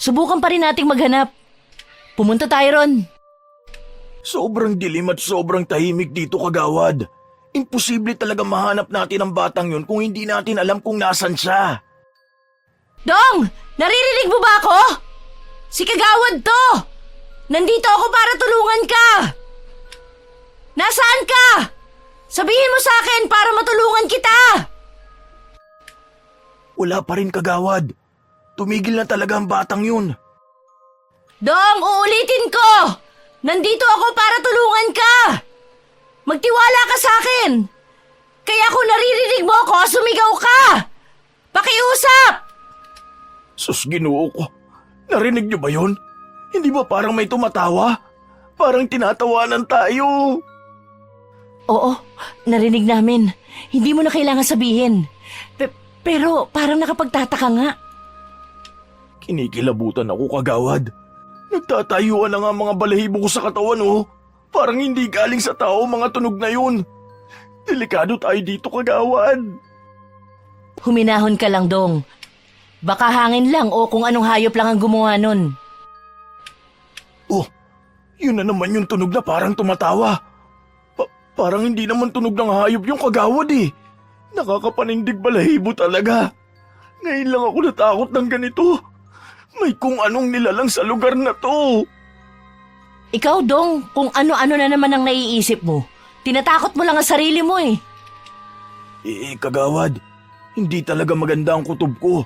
Subukan pa rin nating maghanap. Pumunta tayo ron. Sobrang dilim at sobrang tahimik dito, kagawad. Imposible talaga mahanap natin ang batang yun kung hindi natin alam kung nasan siya. Dong! Naririnig mo ba ako? Si Kagawad to! Nandito ako para tulungan ka! Nasaan ka? Sabihin mo sa akin para matulungan kita! Wala pa rin, kagawad. Tumigil na talaga ang batang yun. Dong, uulitin ko! Nandito ako para tulungan ka! Magtiwala ka sa akin! Kaya kung naririnig mo ako, sumigaw ka! Pakiusap! Sus, Ginoo ko. Narinig niyo ba yun? Hindi ba parang may tumatawa? Parang tinatawanan tayo. Oo, narinig namin. Hindi mo na kailangan sabihin. Pero parang nakapagtataka nga. Kinikilabutan ako, kagawad. Nagtatayuan na nga mga balahibo ko sa katawan, oh. Parang hindi galing sa tao mga tunog na yun. Delikado tayo dito, kagawad. Huminahon ka lang, Dong. Baka hangin lang o kung anong hayop lang ang gumawa nun. Oh, yun na naman yung tunog na parang tumatawa. Parang hindi naman tunog ng hayop yung kagawad eh. Nakakapanindig balahibo talaga. Ngayon lang ako natakot ng ganito. May kung anong nilalang sa lugar na to. Ikaw, Dong, kung ano-ano na naman ang naiisip mo. Tinatakot mo lang ang sarili mo eh. Kagawad, hindi talaga maganda ang kutob ko.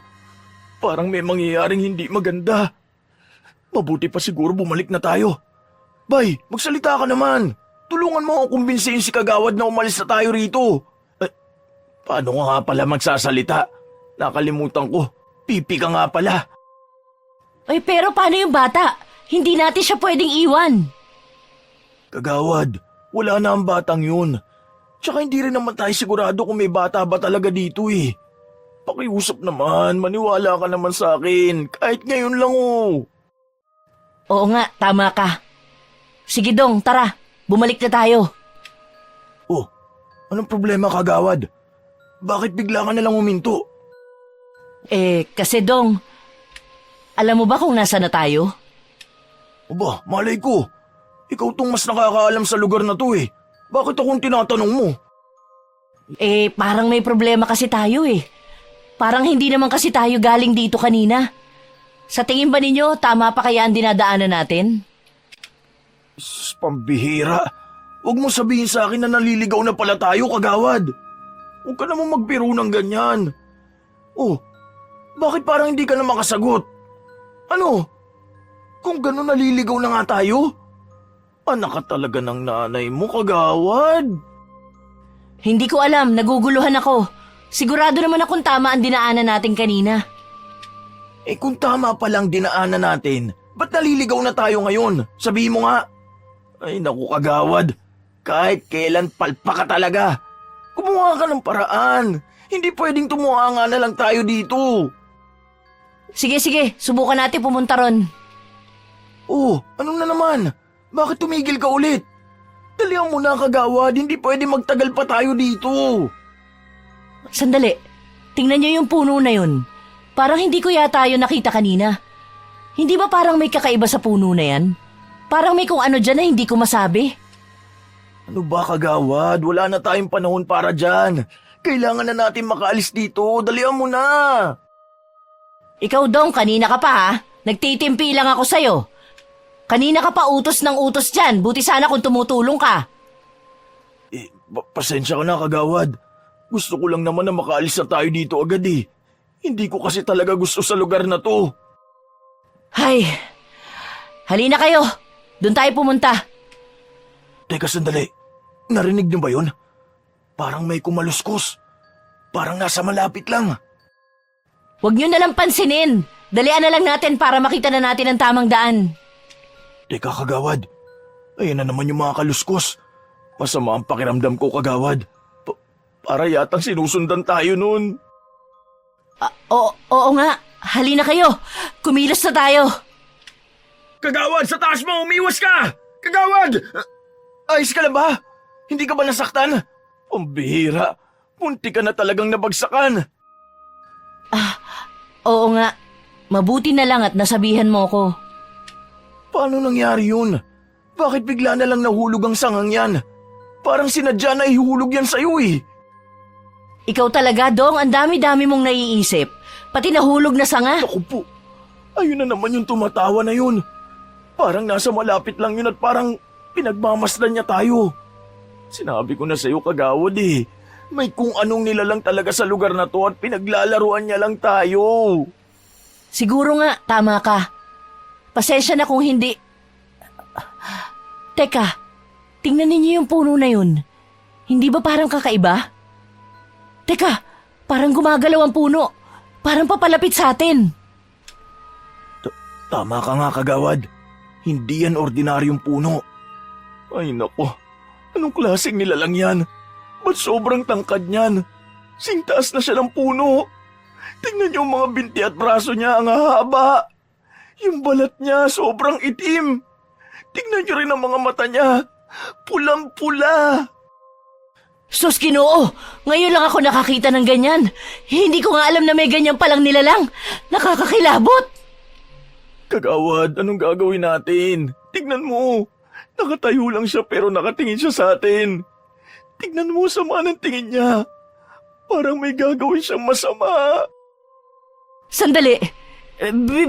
Parang may mangyayaring hindi maganda. Mabuti pa siguro bumalik na tayo. Bay, magsalita ka naman. Tulungan mo ako kumbinsihin si Kagawad na umalis na tayo rito. Paano nga pala magsasalita? Nakalimutan ko. Pipi ka nga pala. Ay, pero paano yung bata? Hindi natin siya pwedeng iwan. Kagawad, wala na ang batang yun. Tsaka hindi rin naman tayo sigurado kung may bata ba talaga dito eh. Pakiusap naman, maniwala ka naman sa akin. Kahit ngayon lang oh. Oo nga, tama ka. Sige, Dong, tara. Bumalik na tayo. Oh, anong problema, Kagawad? Bakit bigla ka nalang huminto? Kasi Dong, alam mo ba kung nasa na tayo? Aba, malay ko. Ikaw tong mas nakakaalam sa lugar na to eh. Bakit akong tinatanong mo? Parang may problema kasi tayo eh. Parang hindi naman kasi tayo galing dito kanina. Sa tingin ba ninyo, tama pa kaya ang dinadaanan natin? Pambihira. Huwag mo sabihin sa akin na naliligaw na pala tayo, Kagawad. Huwag ka namang magbiro ng ganyan. Oh, bakit parang hindi ka na makasagot? Ano? Kung gano'n naliligaw na nga tayo? Anak ka talaga ng nanay mo, Kagawad. Hindi ko alam, naguguluhan ako. Sigurado naman akong tama ang dinaanan natin kanina. Kung tama palang dinaanan natin, ba't naliligaw na tayo ngayon? Sabihin mo nga. Ay naku, Kagawad. Kahit kailan palpa ka talaga. Kumuha ka ng paraan. Hindi pwedeng tumuha na lang tayo dito. Sige, subukan natin pumunta ron. Oh, anong na naman? Bakit tumigil ka ulit? Dalihan mo na, Kagawad. Hindi pwede magtagal pa tayo dito. Sandali, tingnan niyo yung puno na yun. Parang hindi ko yata yun nakita kanina. Hindi ba parang may kakaiba sa puno na yan? Parang may kung ano dyan na hindi ko masabi. Ano ba, Kagawad? Wala na tayong panahon para dyan. Kailangan na natin makaalis dito. Dalihan mo na. Ikaw, Dong, kanina ka pa ha? Nagtitimpi lang ako sa'yo. Kanina ka pa utos ng utos dyan. Buti sana kung tumutulong ka. Pasensya ka na, kagawad. Gusto ko lang naman na makaalis na tayo dito agad eh. Hindi ko kasi talaga gusto sa lugar na to. Hay, halina kayo. Doon tayo pumunta. Teka sandali, narinig niyo ba yun? Parang may kumaluskos. Parang nasa malapit lang. Huwag nyo nalang pansinin. Dalian na lang natin para makita na natin ang tamang daan. Teka kagawad, ayan na naman yung mga kaluskos. Masama ang pakiramdam ko, kagawad. Para yatang sinusundan tayo nun. Oo nga. Halina kayo. Kumilos na tayo. Kagawad, sa taas mo! Umiwas ka! Kagawad! Ayos ka lang ba? Hindi ka ba nasaktan? Pambihira. Munti ka na talagang nabagsakan. Oo nga. Mabuti na lang at nasabihan mo ko. Paano nangyari yun? Bakit bigla na lang nahulog ang sangang yan? Parang sinadya na ihulog yan sa'yo eh. Ikaw talaga, Dong. Ang dami-dami mong naiisip. Pati nahulog na sanga. Naku po, ayun na naman yung tumatawa na yun. Parang nasa malapit lang yun at parang pinagmamasdan niya tayo. Sinabi ko na sa'yo, kagawad eh. May kung anong nilalang talaga sa lugar na to at pinaglalaruan niya lang tayo. Siguro nga, tama ka. Pasensya na kung hindi. Teka, tingnan ninyo yung puno na yun. Hindi ba parang kakaiba? Teka, parang gumagalaw ang puno. Parang papalapit sa atin. Tama ka nga, kagawad. Hindi yan ordinaryong puno. Ay nako, anong klaseng nilalang yan? Ba't sobrang tangkad niyan? Singtaas na siya ng puno. Tingnan niyo ang mga binti at braso niya, ang haba. Yung balat niya sobrang itim. Tingnan niyo rin ang mga mata niya. Pulang-pula. Sus, Ginoo! Ngayon lang ako nakakita ng ganyan. Hindi ko nga alam na may ganyan palang nilalang. Nakakakilabot. Kagawad, anong gagawin natin? Tignan mo. Nakatayo lang siya pero nakatingin siya sa atin. Tignan mo, sama ng tingin niya. Parang may gagawin siyang masama. Sandali.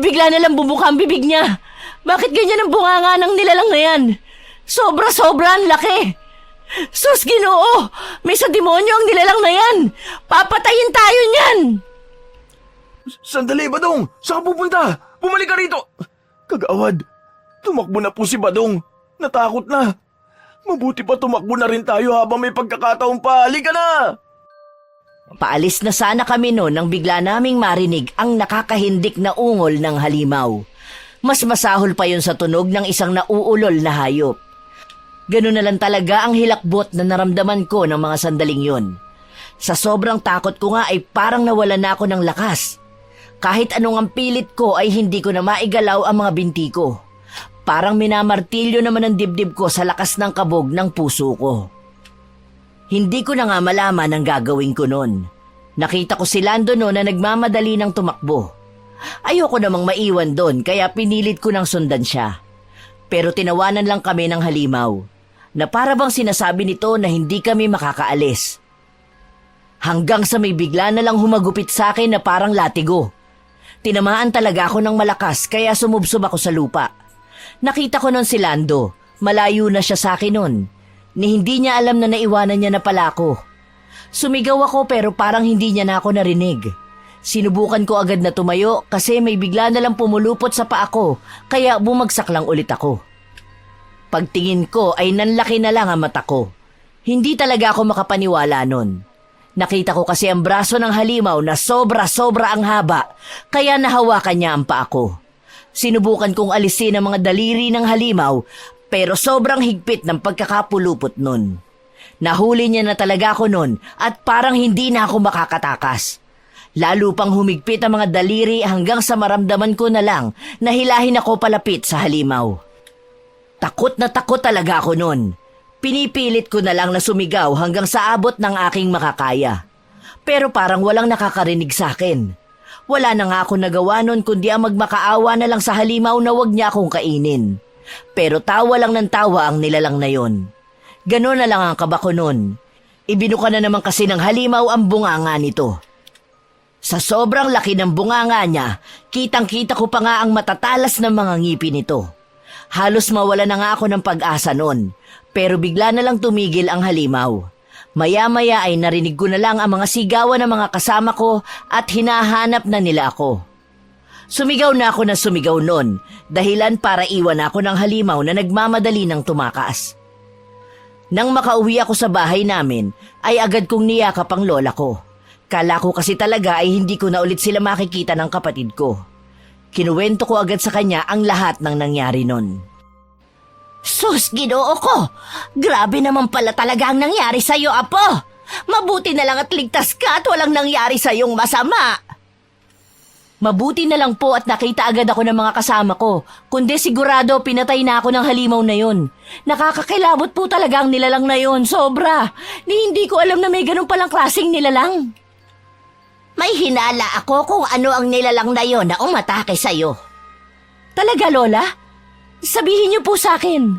Bigla na lang bumuka ang bibig niya. Bakit ganyan ang bunganga ng nilalang na yan? Sobra-sobra ang laki. Sus, Ginoo! May sa demonyo ang nilalang na yan! Papatayin tayo niyan! Sandali, Badong! Saan ka pupunta? Bumalik ka rito! Kagawad, tumakbo na po si Badong. Natakot na. Mabuti pa tumakbo na rin tayo habang may pagkakataon pa. Halika na! Paalis na sana kami noon nang bigla naming marinig ang nakakahindik na ungol ng halimaw. Mas masahol pa yun sa tunog ng isang nauulol na hayop. Ganun na lang talaga ang hilakbot na naramdaman ko ng mga sandaling yun. Sa sobrang takot ko nga ay parang nawalan na ako ng lakas. Kahit anong ang pilit ko ay hindi ko na maigalaw ang mga binti ko. Parang minamartilyo naman ang dibdib ko sa lakas ng kabog ng puso ko. Hindi ko na nga malaman ang gagawin ko noon. Nakita ko si Lando noon na nagmamadali ng tumakbo. Ayoko namang maiwan doon kaya pinilit ko ng sundan siya. Pero tinawanan lang kami ng halimaw, na para bang sinasabi nito na hindi kami makakaalis. Hanggang sa may bigla na lang humagupit sa akin na parang latigo. Tinamaan talaga ako ng malakas kaya sumubsob ako sa lupa. Nakita ko noon si Lando, malayo na siya sa akin noon. Ni hindi niya alam na naiwanan niya na pala ako. Sumigaw ako pero parang hindi niya na ako narinig. Sinubukan ko agad na tumayo kasi may bigla na lang pumulupot sa paa ko kaya bumagsak lang ulit ako. Pagtingin ko ay nanlaki na lang ang mata ko. Hindi talaga ako makapaniwala nun. Nakita ko kasi ang braso ng halimaw na sobra-sobra ang haba kaya nahawakan niya ang paa ko. Sinubukan kong alisin ang mga daliri ng halimaw pero sobrang higpit ng pagkakapulupot nun. Nahuli niya na talaga ako nun at parang hindi na ako makakatakas. Lalo pang humigpit ang mga daliri hanggang sa maramdaman ko na lang na hilahin ako palapit sa halimaw. Takot na takot talaga ako nun. Pinipilit ko na lang na sumigaw hanggang sa abot ng aking makakaya. Pero parang walang nakakarinig sa akin. Wala na nga ako nagawa nun kundi ang magmakaawa na lang sa halimaw na wag niya akong kainin. Pero tawa lang ng tawa ang nilalang na yon. Ganon na lang ang kaba ko nun. Ibinuka na naman kasi ng halimaw ang bunganga nito. Sa sobrang laki ng bunganga niya, kitang-kita ko pa nga ang matatalas ng mga ngipin nito. Halos mawala na nga ako ng pag-asa noon, pero bigla na lang tumigil ang halimaw. Maya-maya ay narinig ko na lang ang mga sigawan ng mga kasama ko at hinahanap na nila ako. Sumigaw na ako na sumigaw noon, dahilan para iwan ako ng halimaw na nagmamadali ng tumakas. Nang makauwi ako sa bahay namin, ay agad kong niyakap ang lola ko. Kala ko kasi talaga ay hindi ko na ulit sila makikita ng kapatid ko. Kinuwento ko agad sa kanya ang lahat ng nangyari nun. Sus, Ginoo ko! Grabe naman pala talaga ang nangyari sa'yo, Apo! Mabuti na lang at ligtas ka at walang nangyari sa'yong masama! Mabuti na lang po at nakita agad ako ng mga kasama ko, kundi sigurado pinatay na ako ng halimaw na yun. Nakakakilabot po talaga ang nilalang na yun, sobra! Hindi ko alam na may ganun palang klaseng nilalang. May hinala ako kung ano ang nilalang na yun na umatake sa'yo. Talaga, Lola? Sabihin niyo po sa akin.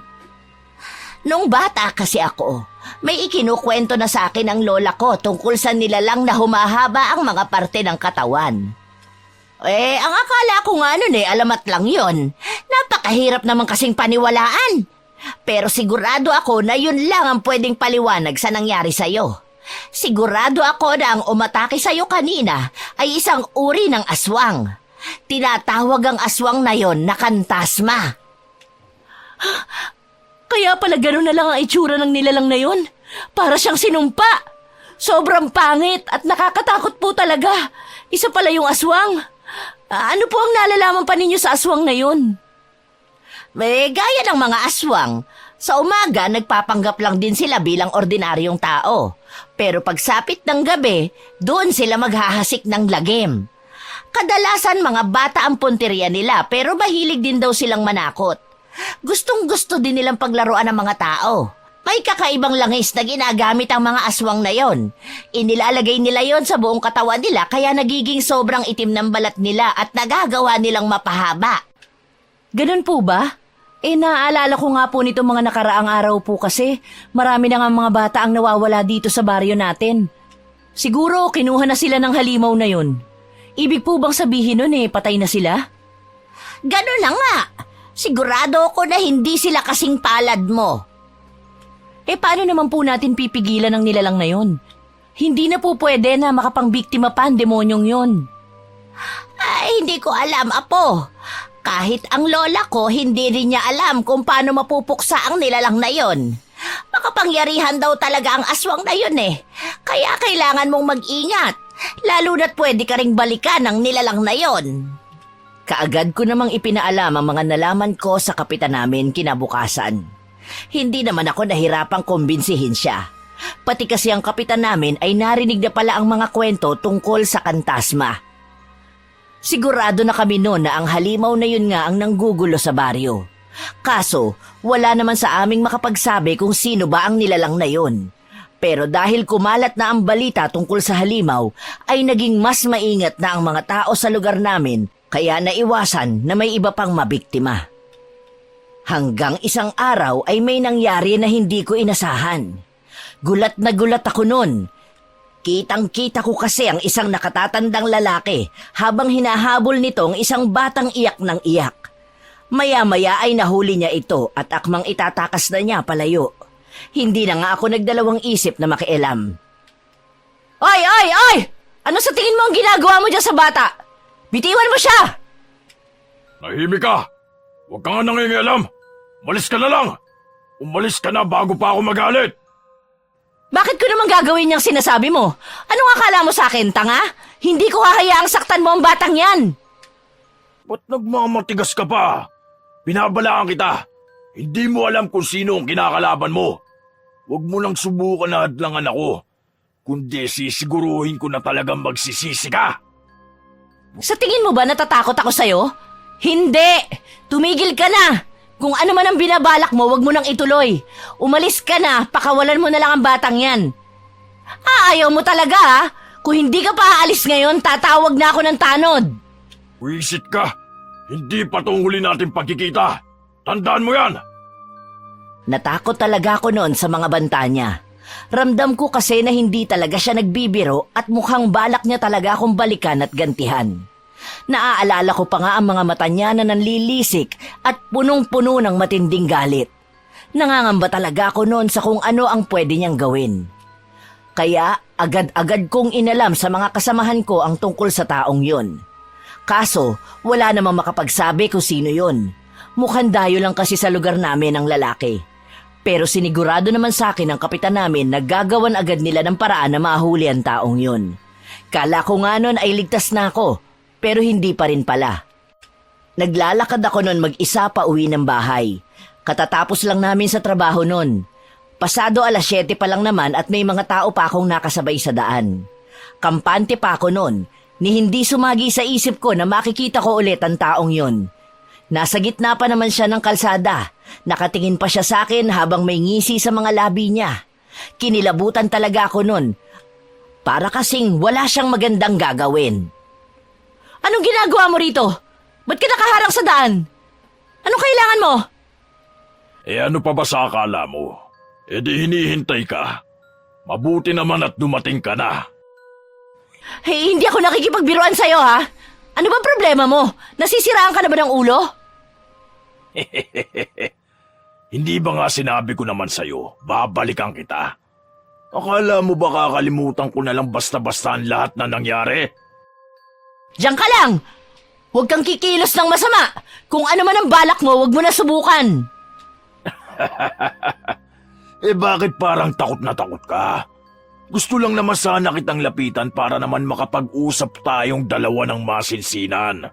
Nung bata kasi ako, may ikinukwento na sa akin ang lola ko tungkol sa nilalang na humahaba ang mga parte ng katawan. Ang akala ko nga nun alamat lang yon. Napakahirap naman kasing paniwalaan. Pero sigurado ako na yun lang ang pwedeng paliwanag sa nangyari sa'yo. Sigurado ako na ang umatake sa'yo kanina ay isang uri ng aswang. Tinatawag ang aswang na yon na kantasma. Kaya pala gano'n na lang ang itsura ng nilalang na yun. Para siyang sinumpa. Sobrang pangit at nakakatakot po talaga. Isa pala yung aswang. Ano po ang nalalaman pa ninyo sa aswang na yun? Gaya ng mga aswang, sa umaga nagpapanggap lang din sila bilang ordinaryong tao. Pero pagsapit ng gabi, doon sila maghahasik ng lagim. Kadalasan mga bata ang punteriya nila pero mahilig din daw silang manakot. Gustong-gusto din nilang paglaruan ng mga tao. May kakaibang langis na ginagamit ang mga aswang na yon. Inilalagay nila yon sa buong katawan nila kaya nagiging sobrang itim ng balat nila at nagagawa nilang mapahaba. Ganun po ba? Naaalala ko nga po nito mga nakaraang araw po kasi marami na nga mga bata ang nawawala dito sa baryo natin. Siguro kinuha na sila ng halimaw na yon. Ibig po bang sabihin nun patay na sila? Ganun na nga. Sigurado ko na hindi sila kasing palad mo. Paano naman po natin pipigilan ang nilalang na yon? Hindi na po pwede na makapangbiktima pa ang demonyong yon. Hindi ko alam, Apo. Kahit ang lola ko, hindi rin niya alam kung paano mapupuksa ang nilalang na yon. Makapangyarihan daw talaga ang aswang na yon Kaya kailangan mong mag-ingat. Lalo na't pwede ka ring balikan ang nilalang na yon. Kaagad ko namang ipinaalam ang mga nalaman ko sa kapitan namin kinabukasan. Hindi naman ako nahirapang kumbinsihin siya. Pati kasi ang kapitan namin ay narinig na pala ang mga kwento tungkol sa kantasma. Sigurado na kami noon na ang halimaw na yun nga ang nanggugulo sa baryo. Kaso, wala naman sa aming makapagsabi kung sino ba ang nilalang na yun. Pero dahil kumalat na ang balita tungkol sa halimaw, ay naging mas maingat na ang mga tao sa lugar namin. Kaya naiwasan na may iba pang mabiktima. Hanggang isang araw ay may nangyari na hindi ko inasahan. Gulat na gulat ako noon. Kitang-kita ko kasi ang isang nakatatandang lalaki habang hinahabol nito ang isang batang iyak ng iyak. Maya-maya ay nahuli niya ito at akmang itatakas na niya palayo. Hindi na nga ako nagdalawang isip na makialam. Oy! Ano sa tingin mo ang ginagawa mo dyan sa bata? Bitiwan mo siya! Nahimik ka! Huwag ka nga nangingialam! Umalis ka na lang! Umalis ka na bago pa ako magalit! Bakit ko naman gagawin niyang sinasabi mo? Anong akala mo sa akin, tanga? Hindi ko hahayaang saktan mo ang batang yan! Ba't nagmamatigas ka pa? Binabalaan kita! Hindi mo alam kung sino ang kinakalaban mo. Huwag mo lang subukan na hadlangan ako. Kundi sisiguruhin ko na talagang magsisisi ka! Sa tingin mo ba natatakot ako sa'yo? Hindi! Tumigil ka na! Kung ano man ang binabalak mo, wag mo nang ituloy. Umalis ka na, pakawalan mo na lang ang batang yan. Ayaw mo talaga ha? Kung hindi ka pa aalis ngayon, tatawag na ako ng tanod. Wisit ka! Hindi pa itong huli natin pagkikita! Tandaan mo yan! Natakot talaga ako noon sa mga banta niya. Ramdam ko kasi na hindi talaga siya nagbibiro at mukhang balak niya talaga akong balikan at gantihan. Naaalala ko pa nga ang mga mata niya na nanlilisik at punong-puno ng matinding galit. Nangangamba talaga ako noon sa kung ano ang pwede niyang gawin. Kaya agad-agad kong inalam sa mga kasamahan ko ang tungkol sa taong yun. Kaso wala namang makapagsabi kung sino yun. Mukhang dayo lang kasi sa lugar namin ang lalaki. Pero sinigurado naman sa akin ng kapitan namin na gagawan agad nila ng paraan na mahuli ang taong yun. Kala ko nga nun ay ligtas na ako, pero hindi pa rin pala. Naglalakad ako nun mag-isa pa uwi ng bahay. Katatapos lang namin sa trabaho nun. Pasado 7:00 pa lang naman at may mga tao pa akong nakasabay sa daan. Kampante pa ako nun, ni hindi sumagi sa isip ko na makikita ko ulit ang taong yun. Nasa gitna pa naman siya ng kalsada. Nakatingin pa siya sa akin habang may ngisi sa mga labi niya. Kinilabutan talaga ako nun. Para kasing wala siyang magandang gagawin. Anong ginagawa mo rito? Ba't ka nakaharang sa daan? Anong kailangan mo? Ano pa ba sa akala mo? Di hinihintay ka. Mabuti naman at dumating ka na. Hey, hindi ako nakikipagbiruan sa'yo, ha? Ano bang problema mo? Nasisiraan ka na ba ng ulo? Hindi ba nga sinabi ko naman sa'yo, babalikan kita? Akala mo ba kakalimutan ko na lang basta-basta ang lahat na nangyari? Diyan ka lang! Huwag kang kikilos ng masama! Kung ano man ang balak mo, huwag mo na subukan! Bakit parang takot na takot ka? Gusto lang naman sana kitang lapitan para naman makapag-usap tayong dalawa ng masinsinan.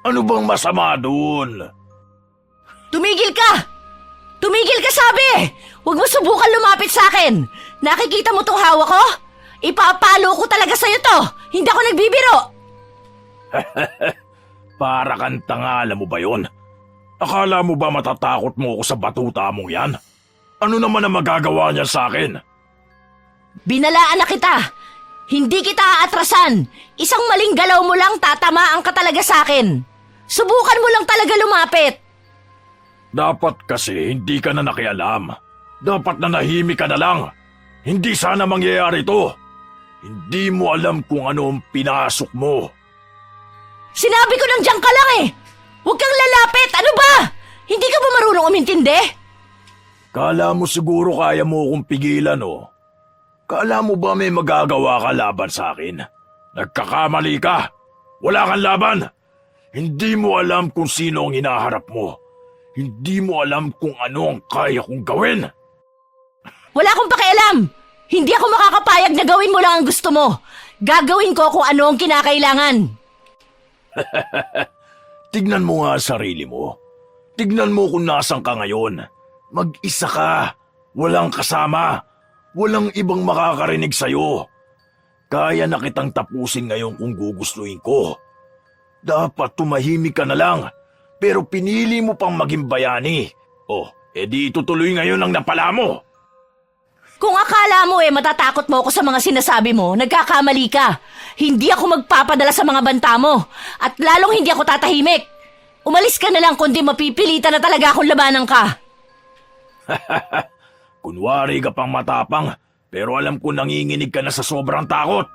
Ano bang masama dun? Tumigil ka! Tumigil ka, sabi! Huwag mo subukan lumapit sa akin! Nakikita mo tong hawak ko? Ipapalo ko talaga sa'yo to! Hindi ako nagbibiro! Para kang tanga, alam mo ba yun? Akala mo ba matatakot mo ako sa batuta mong yan? Ano naman ang magagawa niya sa akin? Binalaan na kita! Hindi kita aatrasan! Isang maling galaw mo lang tatamaan ka talaga sa akin! Subukan mo lang talaga lumapit! Dapat kasi hindi ka na nakialam. Dapat na nahimik ka na lang. Hindi sana mangyayari to. Hindi mo alam kung ano ang pinasok mo. Sinabi ko nang diyan ka lang eh! Huwag kang lalapit! Ano ba? Hindi ka ba marunong umintindi? Kala mo siguro kaya mo akong pigilan, oh. Kala mo ba may magagawa ka laban sa akin? Nagkakamali ka. Wala kang laban. Hindi mo alam kung sino ang hinaharap mo. Hindi mo alam kung ano ang kaya kong gawin. Wala akong pakialam! Hindi ako makakapayag na gawin mo lang ang gusto mo. Gagawin ko kung ano ang kinakailangan. Tignan mo nga ang sarili mo. Tignan mo kung nasan ka ngayon. Mag-isa ka. Walang kasama. Walang ibang makakarinig sa'yo. Kaya na kitang tapusin ngayon kung gugustuhin ko. Dapat tumahimik ka na lang. Pero pinili mo pang maging bayani. Di itutuloy ngayon ang napala mo. Kung akala mo matatakot mo ako sa mga sinasabi mo, nagkakamali ka. Hindi ako magpapadala sa mga banta mo. At lalong hindi ako tatahimik. Umalis ka na lang kundi mapipilitan na talaga akong labanan ka. Kunwari ka pang matapang, pero alam ko nanginginig ka na sa sobrang takot.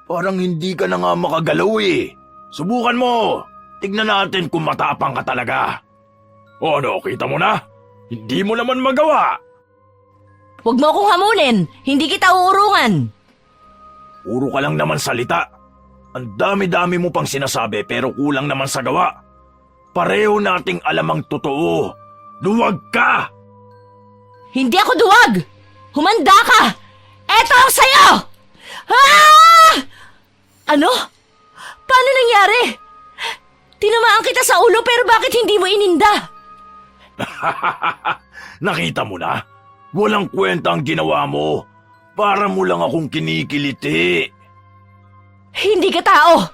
Parang hindi ka na nga makagalaw eh. Subukan mo. Tignan natin kung matapang ka talaga. Ano, kita mo na? Hindi mo naman magawa. Huwag mo akong hamunin. Hindi kita uurungan. Puro ka lang naman salita. Ang dami-dami mo pang sinasabi pero kulang naman sa gawa. Pareho nating alam ang totoo. Duwag ka! Hindi ako duwag! Humanda ka! Eto ang sayo! Ah! Ano? Paano nangyari? Tinamaan kita sa ulo pero bakit hindi mo ininda? Nakita mo na? Walang kwenta ang ginawa mo. Para mo lang akong kinikiliti. Hindi ka tao!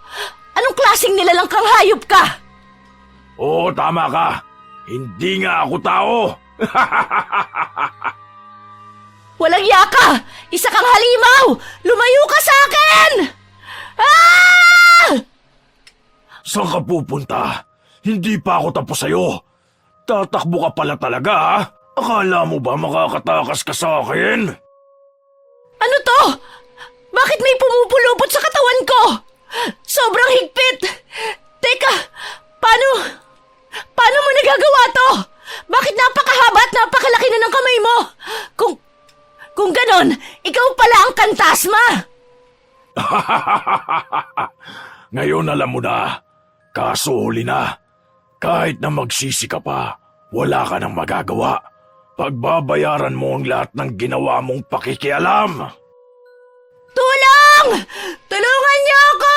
Anong klaseng nilalang kang hayop ka? Oo, tama ka. Hindi nga ako tao. Walang yaka! Isa kang halimaw! Lumayo ka sa akin! Ah! Saan ka pupunta? Hindi pa ako tapos sa'yo. Tatakbo ka pala talaga, ha? Akala mo ba makakatakas ka sa akin? Ano to? Bakit may pumupulupot sa katawan ko? Sobrang higpit! Paano mo nagagawa to? Bakit napakahaba at napakalaki na ng kamay mo? Kung ganon, ikaw pala ang kantasma! Ngayon alam mo na, kaso huli na. Kahit na magsisi ka pa, wala ka nang magagawa. Pagbabayaran mo ang lahat ng ginawa mong pakikialam. Tulong! Tulungan niyo ako!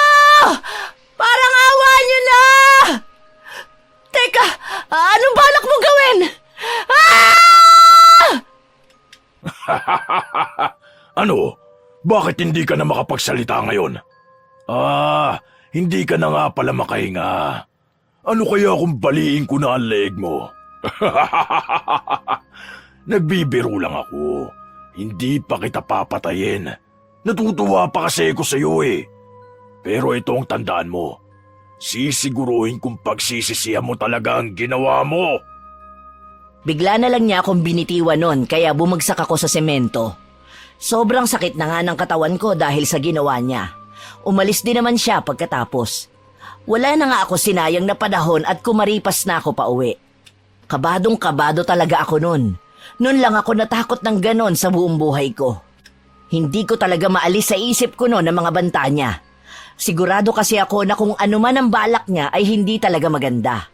Parang awa niyo na! Teka, anong balak mo gawin? Ah! Ano? Bakit hindi ka na makapagsalita ngayon? Hindi ka na nga pala makahinga. Ano kaya kung baliin ko na ang leeg mo? Nagbibiro lang ako. Hindi pa kita papatayin. Natutuwa pa kasi ako sa iyo eh. Pero itong tandaan mo. Sisiguruhin kung pagsisisihan mo talaga ang ginawa mo. Bigla na lang niya akong binitiwan nun kaya bumagsak ako sa semento. Sobrang sakit na nga ng katawan ko dahil sa ginawa niya. Umalis din naman siya pagkatapos. Wala na nga ako sinayang na panahon at kumaripas na ako pauwi. Kabadong-kabado talaga ako nun. Nun lang ako natakot ng ganon sa buong buhay ko. Hindi ko talaga maalis sa isip ko nun ang mga banta niya. Sigurado kasi ako na kung ano man ang balak niya ay hindi talaga maganda.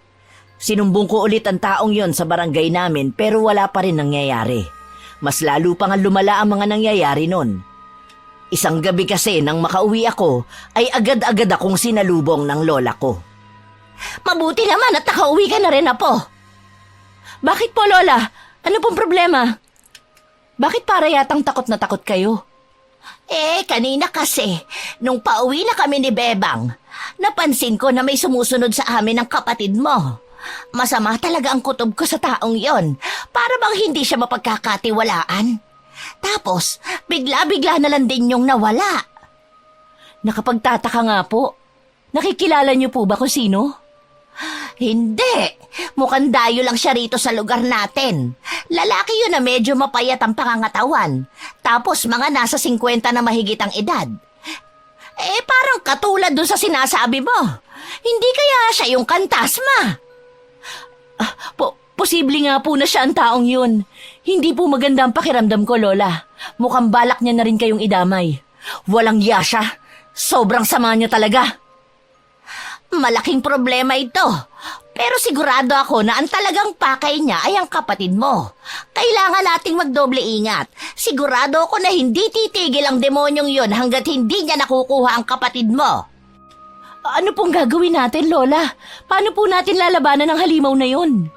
Sinumbong ko ulit ang taong yon sa barangay namin pero wala pa rin nangyayari. Mas lalo pa nga lumala ang mga nangyayari nun. Isang gabi kasi nang makauwi ako ay agad-agad akong sinalubong ng lola ko. Mabuti naman at nakauwi ka na rin, Apo. Bakit po, Lola? Ano pong problema? Bakit para yatang takot na takot kayo? Kanina kasi, nung pauwi na kami ni Bebang, napansin ko na may sumusunod sa amin ng kapatid mo. Masama talaga ang kutob ko sa taong yon, para bang hindi siya mapagkakatiwalaan. Tapos, bigla-bigla na lang din yung nawala. Nakapagtataka nga po. Nakikilala niyo po ba kung sino? Hindi. Mukhang dayo lang siya rito sa lugar natin. Lalaki yun na medyo mapayat ang pangangatawan. Tapos mga nasa 50 na mahigit ang edad. Parang katulad dun sa sinasabi mo. Hindi kaya siya yung kantasma? Posible nga po na siya ang taong yun. Hindi po maganda ang pakiramdam ko, Lola. Mukhang balak niya na rin kayong idamay. Walang iya siya. Sobrang sama niya talaga. Malaking problema ito. Pero sigurado ako na ang talagang pakay niya ay ang kapatid mo. Kailangan nating magdoble ingat. Sigurado ako na hindi titigil ang demonyong yon hanggat hindi niya nakukuha ang kapatid mo. Ano pong gagawin natin, Lola? Paano po natin lalabanan ang halimaw na yon?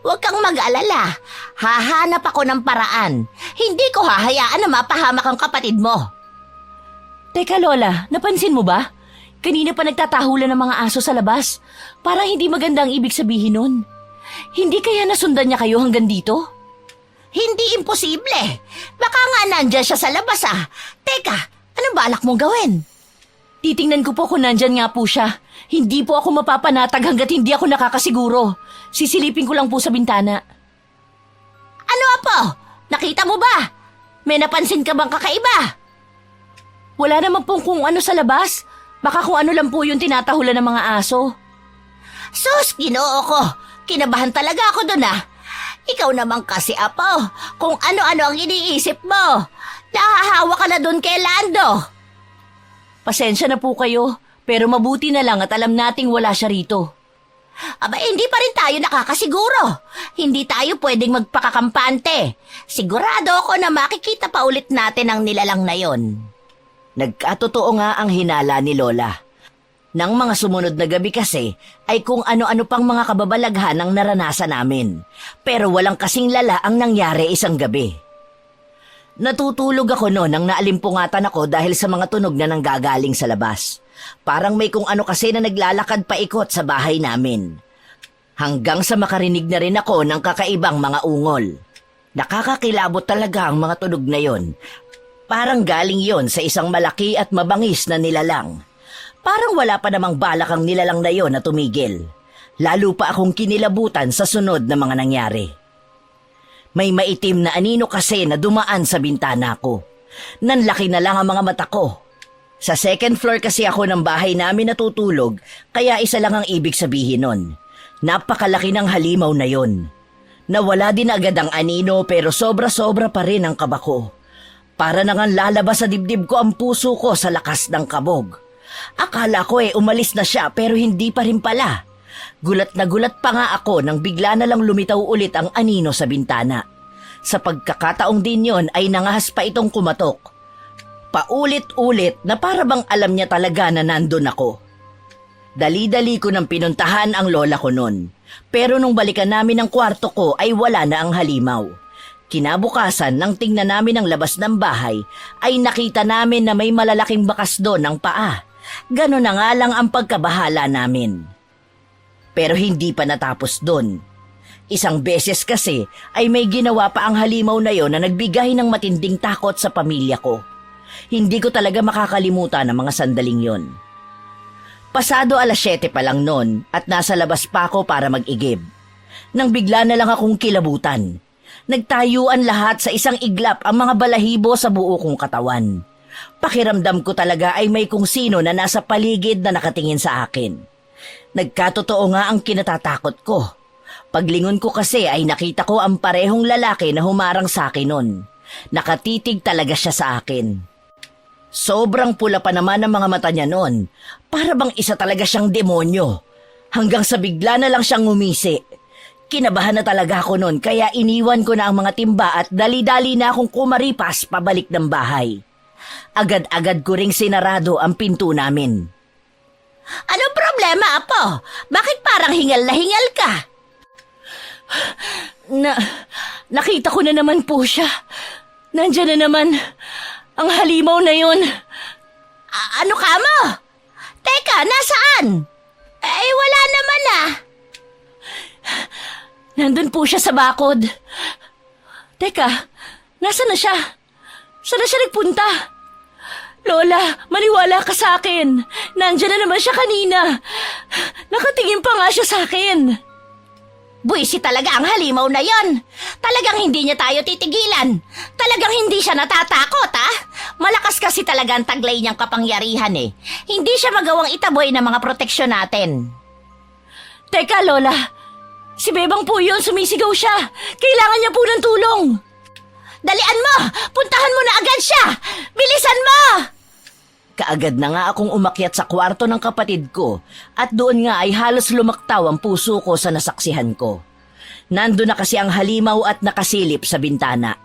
Huwag kang mag-alala. Hahanap ako ng paraan. Hindi ko hahayaan na mapahamak ang kapatid mo. Teka, Lola, napansin mo ba? Kanina pa nagtatahulan ng mga aso sa labas. Parang hindi maganda ang ibig sabihin nun. Hindi kaya nasundan niya kayo hanggang dito? Hindi imposible. Baka nga nandyan siya sa labas ah. Teka, anong balak mong gawin? Titingnan ko po kung nandyan nga po siya. Hindi po ako mapapanatag hanggat hindi ako nakakasiguro. Sisilipin ko lang po sa bintana. Ano, Apo? Nakita mo ba? May napansin ka bang kakaiba? Wala naman pong kung ano sa labas. Baka kung ano lang po yung tinatahulan ng mga aso. Sus, Ginoo ko. Kinabahan talaga ako doon ah. Ikaw naman kasi, Apo. Kung ano-ano ang iniisip mo. Nahahawa ka na doon kay Lando. Pasensya na po kayo. Pero mabuti na lang at alam nating wala siya rito. Aba, hindi pa rin tayo nakakasiguro. Hindi tayo pwedeng magpakakampante. Sigurado ako na makikita pa ulit natin ang nilalang na yon. Nagkatotoo nga ang hinala ni Lola. Nang mga sumunod na gabi kasi ay kung ano-ano pang mga kababalaghan ang naranasan namin. Pero walang kasing lala ang nangyari isang gabi. Natutulog ako noon nang naalimpungatan ako dahil sa mga tunog na nanggagaling sa labas. Parang may kung ano kasi na naglalakad paikot sa bahay namin. Hanggang sa makarinig na rin ako ng kakaibang mga ungol. Nakakakilabot talaga ang mga tunog na yon. Parang galing yon sa isang malaki at mabangis na nilalang. Parang wala pa namang balak ang nilalang na yon na tumigil. Lalo pa akong kinilabutan sa sunod na mga nangyari. May maitim na anino kasi na dumaan sa bintana ko. Nanlaki na lang ang mga mata ko. Sa second floor kasi ako ng bahay namin natutulog, kaya isa lang ang ibig sabihin nun. Napakalaki ng halimaw na yon. Nawala din agad ang anino pero sobra-sobra pa rin ang kaba ko. Para nang lalabas sa dibdib ko ang puso ko sa lakas ng kabog. Akala ko umalis na siya pero hindi pa rin pala. Gulat na gulat pa nga ako nang bigla na lang lumitaw ulit ang anino sa bintana. Sa pagkakataong din yon ay nangahas pa itong kumatok. Paulit-ulit na para bang alam niya talaga na nandun ako. Dali-dali ko nang pinuntahan ang lola ko nun. Pero nung balikan namin ang kwarto ko ay wala na ang halimaw. Kinabukasan nang tingnan namin ang labas ng bahay ay nakita namin na may malalaking bakas doon ng paa. Ganon na nga lang ang pagkabahala namin. Pero hindi pa natapos doon. Isang beses kasi ay may ginawa pa ang halimaw na yon na nagbigay ng matinding takot sa pamilya ko. Hindi ko talaga makakalimutan ang mga sandaling yon. Pasado 7:00 pa lang noon at nasa labas pa ako para mag-igib. Nang bigla na lang akong kilabutan. Nagtayuan lahat sa isang iglap ang mga balahibo sa buo kong katawan. Pakiramdam ko talaga ay may kung sino na nasa paligid na nakatingin sa akin. Nagkatotoo nga ang kinatatakot ko. Paglingon ko kasi ay nakita ko ang parehong lalaki na humarang sa akin noon. Nakatitig talaga siya sa akin. Sobrang pula pa naman ang mga mata niya noon. Para bang isa talaga siyang demonyo. Hanggang sa bigla na lang siyang ngumisi. Kinabahan na talaga ako noon kaya iniwan ko na ang mga timba at dali-dali na akong kumaripas pabalik ng bahay. Agad-agad ko ring sinarado ang pinto namin. Anong problema, Apo? Bakit parang hingal na hingal ka? Nakita ko na naman po siya. Nandiyan na naman ang halimaw na yun. Ano ka mo? Teka, nasaan? Wala naman ah. Nandun po siya sa bakod. Teka, nasa na siya? Saan na siya nagpunta? Lola, maniwala ka sa akin. Nandiyan na naman siya kanina. Nakatingin pa nga siya sa akin. Buwisi talaga ang halimaw na yon. Talagang hindi niya tayo titigilan. Talagang hindi siya natatakot, ha? Malakas kasi talaga ang taglay niyang kapangyarihan eh. Hindi siya magawang itaboy ng mga proteksyon natin. Teka, Lola. Si Bebang po yun, sumisigaw siya. Kailangan niya po ng tulong. Dalian mo! Puntahan mo na agad siya! Bilisan mo! Kaagad na nga akong umakyat sa kwarto ng kapatid ko at doon nga ay halos lumaktaw ang puso ko sa nasaksihan ko. Nando na kasi ang halimaw at nakasilip sa bintana.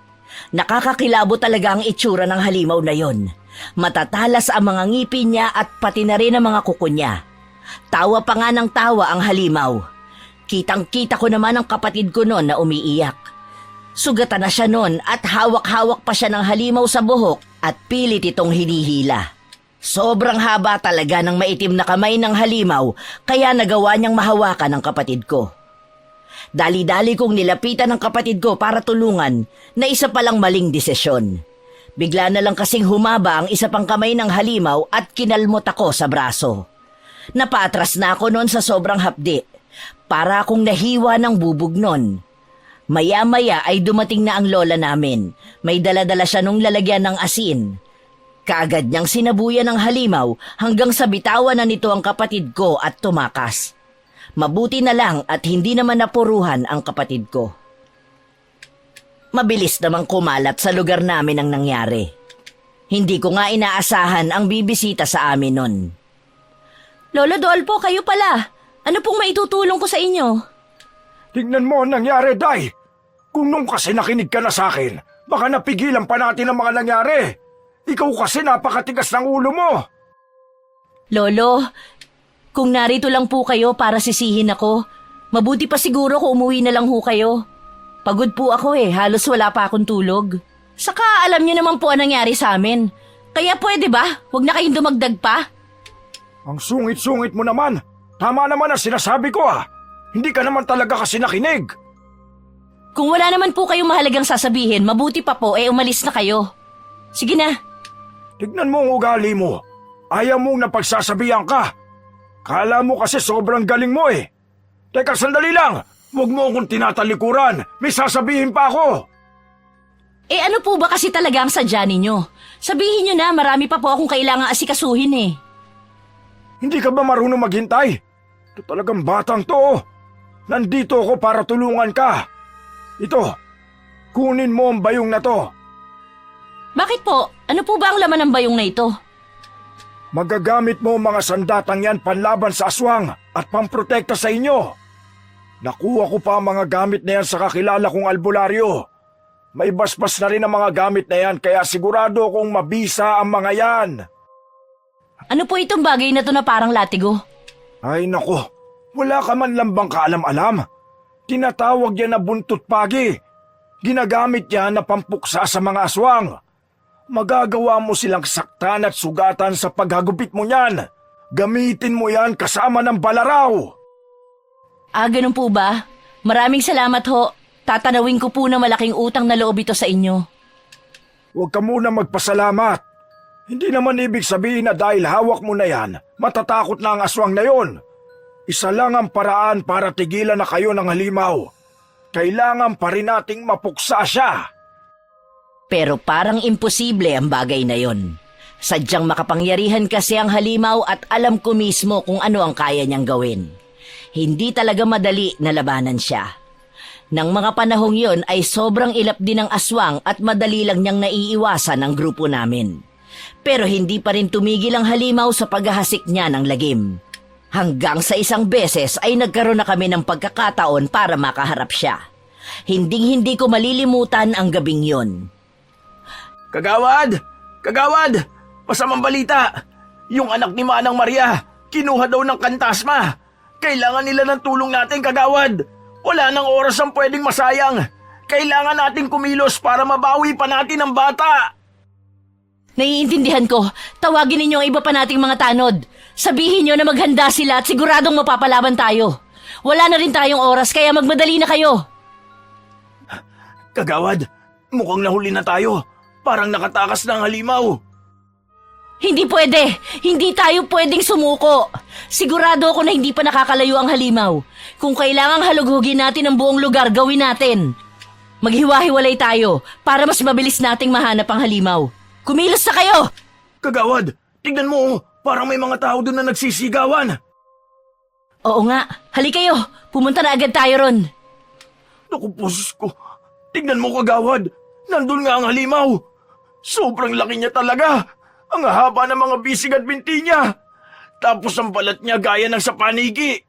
Nakakakilabo talaga ang itsura ng halimaw na yon. Matatalas ang mga ngipin niya at pati na rin ang mga kuko niya. Tawa pa nga ng tawa ang halimaw. Kitang-kita ko naman ang kapatid ko noon na umiiyak. Sugatan na siya noon at hawak-hawak pa siya ng halimaw sa buhok at pilit itong hinihila. Sobrang haba talaga ng maitim na kamay ng halimaw kaya nagawa niyang mahawakan ang kapatid ko. Dali-dali kong nilapitan ng kapatid ko para tulungan na isa palang maling desisyon. Bigla na lang kasing humaba ang isa pang kamay ng halimaw at kinalmot ako sa braso. Napaatras na ako noon sa sobrang hapdi. Para akong nahiwa ng bubog noon. Maya-maya ay dumating na ang lola namin. May dala-dala siya nung lalagyan ng asin. Kaagad niyang sinabuyan ng halimaw hanggang sa bitawan na nito ang kapatid ko at tumakas. Mabuti na lang at hindi naman napuruhan ang kapatid ko. Mabilis namang kumalat sa lugar namin ang nangyari. Hindi ko nga inaasahan ang bibisita sa amin nun. Lolo Dolpo, kayo pala. Ano pong maitutulong ko sa inyo? Tingnan mo ang nangyari, Day. Kung nung kasi nakinig ka na sa akin, baka napigilan pa natin ang mga nangyari. Ikaw kasi napakatigas ng ulo mo. Lolo, kung narito lang po kayo para sisihin ako, mabuti pa siguro kung umuwi na lang ho kayo. Pagod po ako halos wala pa akong tulog. Saka alam niyo naman po ang nangyari sa amin. Kaya pwede ba? Huwag na kayong dumagdag pa. Ang sungit-sungit mo naman. Tama naman ang sinasabi ko Hindi ka naman talaga kasi nakinig. Kung wala naman po kayong mahalagang sasabihin, mabuti pa po umalis na kayo. Sige na. Tignan mo ang ugali mo. Ayaw mong napagsasabihan ka. Kala mo kasi sobrang galing mo Teka, sandali lang. Huwag mo akong tinatalikuran. May sasabihin pa ako. Ano po ba kasi talaga ang sadya ninyo? Sabihin nyo na, marami pa po akong kailangang asikasuhin eh. Hindi ka ba marunong maghintay? Ito talagang batang to. Nandito ako para tulungan ka. Ito, kunin mo ang bayong na to. Bakit po? Ano po ba ang laman ng bayong na ito? Magagamit mo ang mga sandatang yan panlaban sa aswang at pamprotekta sa inyo. Nakuha ko pa ang mga gamit na yan sa kakilala kong albularyo. May basbas na rin ang mga gamit na yan kaya sigurado akong mabisa ang mga yan. Ano po itong bagay na to na parang latigo? Ay nako, wala ka man lang bang kaalam-alam? Tinatawag yan na buntot pagi. Ginagamit yan na pampuksa sa mga aswang. Magagawa mo silang saktan at sugatan sa paghagupit mo niyan. Gamitin mo yan kasama ng balaraw. Ganun po ba? Maraming salamat ho. Tatanawin ko po na malaking utang na loob ito sa inyo. Huwag ka muna magpasalamat. Hindi naman ibig sabihin na dahil hawak mo na yan, matatakot na ang aswang na yon. Isa lang ang paraan para tigilan na kayo ng halimaw. Kailangan pa rin nating mapuksa siya. Pero parang imposible ang bagay na yon. Sadyang makapangyarihan kasi ang halimaw at alam ko mismo kung ano ang kaya niyang gawin. Hindi talaga madali na labanan siya. Nang mga panahong yon ay sobrang ilap din ng aswang at madali lang niyang naiiwasan ang grupo namin. Pero hindi pa rin tumigil ang halimaw sa paghahasik niya ng lagim. Hanggang sa isang beses ay nagkaroon na kami ng pagkakataon para makaharap siya. Hinding-hindi ko malilimutan ang gabing yon. Kagawad! Kagawad! Masamang balita! Yung anak ni Manang Maria, kinuha daw ng kantasma. Kailangan nila ng tulong natin, kagawad. Wala nang oras ang pwedeng masayang. Kailangan natin kumilos para mabawi pa natin ang bata. Naiintindihan ko. Tawagin ninyo ang iba pa nating mga tanod. Sabihin nyo na maghanda sila at siguradong mapapalaban tayo. Wala na rin tayong oras kaya magmadali na kayo. Kagawad, mukhang nahuli na tayo. Parang nakatakas na ang halimaw. Hindi pwede. Hindi tayo pwedeng sumuko. Sigurado ako na hindi pa nakakalayo ang halimaw. Kung kailangang halughugin natin ang buong lugar, gawin natin. Maghiwa-hiwalay tayo para mas mabilis nating mahanap ang halimaw. Kumilos na kayo! Kagawad, tignan mo, parang may mga tao doon na nagsisigawan. Oo nga, hali kayo. Pumunta na agad tayo ron. Naku, pusos ko. Tignan mo, kagawad. Nandun nga ang halimaw. Sobrang laki niya talaga. Ang haba ng mga bisig at binti niya. Tapos ang balat niya gaya ng sa paniki.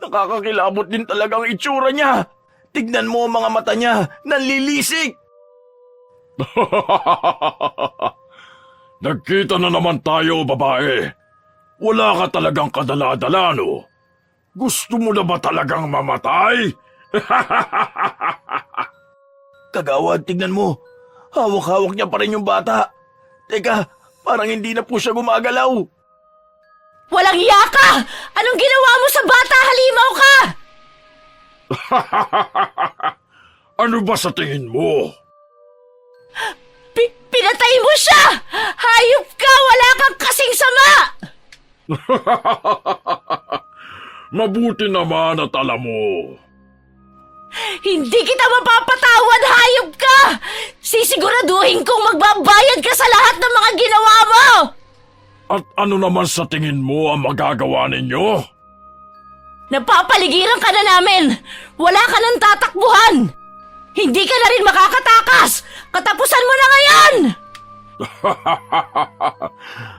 Nakakakilabot din talaga ang itsura niya. Tignan mo ang mga mata niya, nanlilisik. Nagkita na naman tayo, babae. Wala ka talagang kadala-dala, no? Gusto mo na ba talagang mamatay? Kagawad, tignan mo. Hawak-hawak niya pa rin yung bata. Teka, parang hindi na po siya gumagalaw. Walang iya ka! Anong ginawa mo sa bata? Halimaw ka! Ano ba sa tingin mo? Pinatay mo siya! Hayop ka! Wala kang kasing sama! Mabuti naman at alam mo. Hindi kita mapapatawad, hayop ka! Sisiguraduhin kong magbabayad ka sa lahat ng mga ginawa mo! At ano naman sa tingin mo ang magagawa ninyo? Napapaligiran ka na namin! Wala ka nang tatakbuhan! Hindi ka na rin makakatakas! Katapusan mo na ngayon!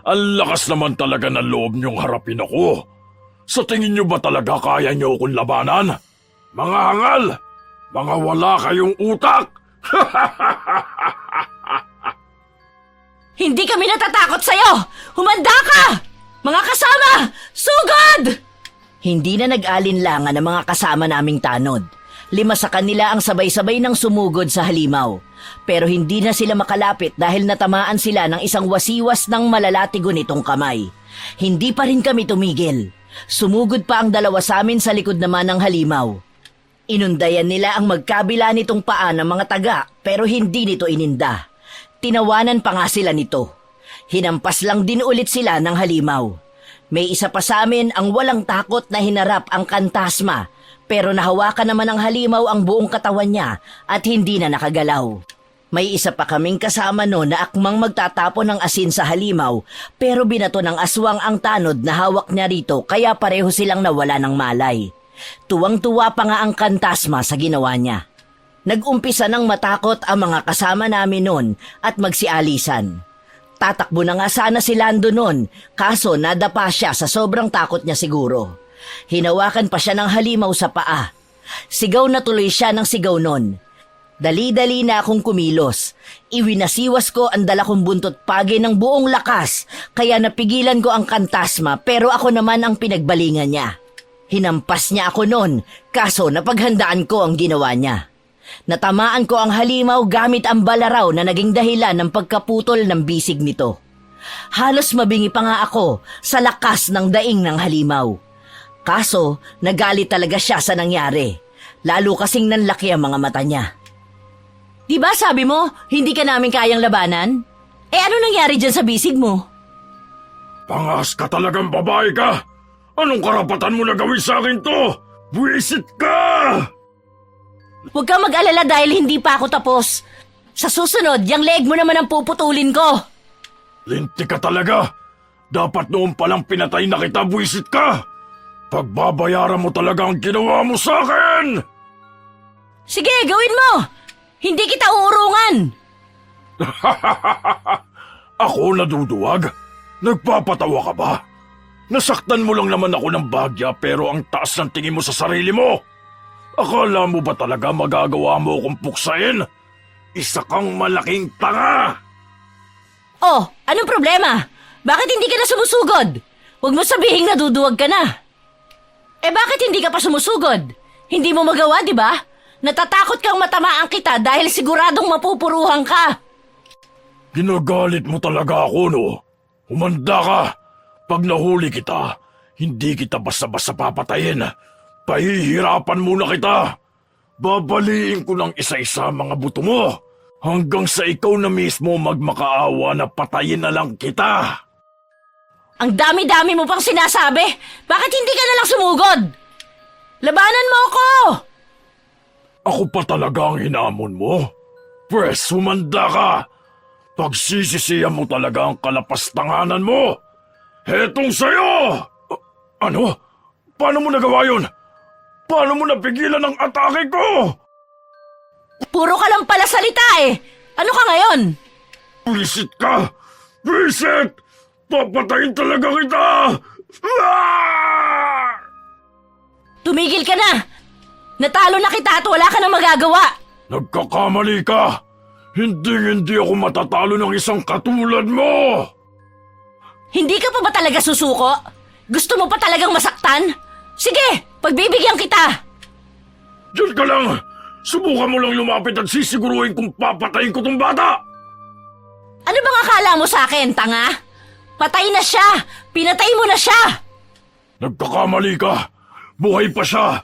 Ang lakas naman talaga ng loob niyong harapin ako. Sa tingin niyo ba talaga kaya niyo akong labanan? Mga hangal! Mga wala kayong utak! Hindi kami natatakot sa'yo! Humanda ka! Mga kasama! Sugod! Hindi na nag-alinlangan ang mga kasama naming tanod. 5 sa kanila ang sabay-sabay ng sumugod sa halimaw. Pero hindi na sila makalapit dahil natamaan sila ng isang wasiwas ng malalatigo nitong kamay. Hindi pa rin kami tumigil. Sumugod pa ang 2 sa amin sa likod naman ng halimaw. Inundayan nila ang magkabila nitong paa ng mga taga pero hindi nito ininda. Tinawanan pa nga sila nito. Hinampas lang din ulit sila ng halimaw. May isa pa sa amin ang walang takot na hinarap ang kantasma pero nahawakan naman ng halimaw ang buong katawan niya at hindi na nakagalaw. May isa pa kaming kasama noon na akmang magtatapon ng asin sa halimaw pero binato ng aswang ang tanod na hawak niya rito kaya pareho silang nawala ng malay. Tuwang-tuwa pa nga ang kantasma sa ginawa niya. Nag-umpisa ng matakot ang mga kasama namin noon at magsialisan. Tatakbo na nga sana si Lando noon kaso nadapa siya sa sobrang takot niya siguro. Hinawakan pa siya ng halimaw sa paa. Sigaw na tuloy siya ng sigaw noon. Dali-dali na akong kumilos. Iwinasiwas ko ang dala kong buntot pagi ng buong lakas kaya napigilan ko ang kantasma pero ako naman ang pinagbalingan niya. Hinampas niya ako noon kaso napaghandaan ko ang ginawa niya. Natamaan ko ang halimaw gamit ang balaraw na naging dahilan ng pagkaputol ng bisig nito. Halos mabingi pa nga ako sa lakas ng daing ng halimaw. Kaso nagalit talaga siya sa nangyari. Lalo kasing nanlaki ang mga mata niya. Di ba sabi mo, hindi ka namin kayang labanan? Eh ano nangyari dyan sa bisig mo? Pangas ka talagang babae ka! Anong karapatan mo na gawin sa akin to? Buwisit ka! Huwag kang mag-alala dahil hindi pa ako tapos. Sa susunod, yung leeg mo naman ang puputulin ko. Linti ka talaga! Dapat noon palang pinatay na kita, buwisit ka! Pagbabayaran mo talaga ang ginawa mo sa akin! Sige, gawin mo! Hindi kita uurungan! Ako naduduwag? Nagpapatawa ka ba? Nasaktan mo lang naman ako ng bagya pero ang taas ng tingin mo sa sarili mo. Akala mo ba talaga magagawa mo akong puksain? Isa kang malaking tanga! Oh, anong problema? Bakit hindi ka na sumusugod? Huwag mo sabihing naduduwag ka na. Eh bakit hindi ka pa sumusugod? Hindi mo magawa, di ba? Natatakot kang matamaan kita dahil siguradong mapupuruhan ka. Ginagalit mo talaga ako, no? Humanda ka. Pag nahuli kita, hindi kita basta-basta papatayin. Pahihirapan muna kita. Babaliin ko ng isa-isa mga buto mo. Hanggang sa ikaw na mismo magmakaawa na patayin na lang kita. Ang dami-dami mo pang sinasabi. Bakit hindi ka na lang sumugod? Labanan mo ako! Ako pa talaga ang hinamon mo? Pwes, humanda ka. Pagsisisihan mo talaga ang kalapastanganan mo. Hetong sayo! Ano? Paano mo nagawa yun? Paano mo napigilan ang atake ko? Puro ka lang pala salita eh. Ano ka ngayon? Visit ka! Visit! Papatayin talaga kita! Ah! Tumigil ka na! Natalo na kita at wala ka nang magagawa! Nagkakamali ka! Hindi ako matatalo ng isang katulad mo! Hindi ka pa ba talaga susuko? Gusto mo pa talagang masaktan? Sige, pagbibigyan kita! Diyan ka lang! Subukan mo lang lumapit at sisiguruhin kung papatayin ko tong bata! Ano bang akala mo sa akin, tanga? Patay na siya! Pinatay mo na siya! Nagkakamali ka! Buhay pa siya!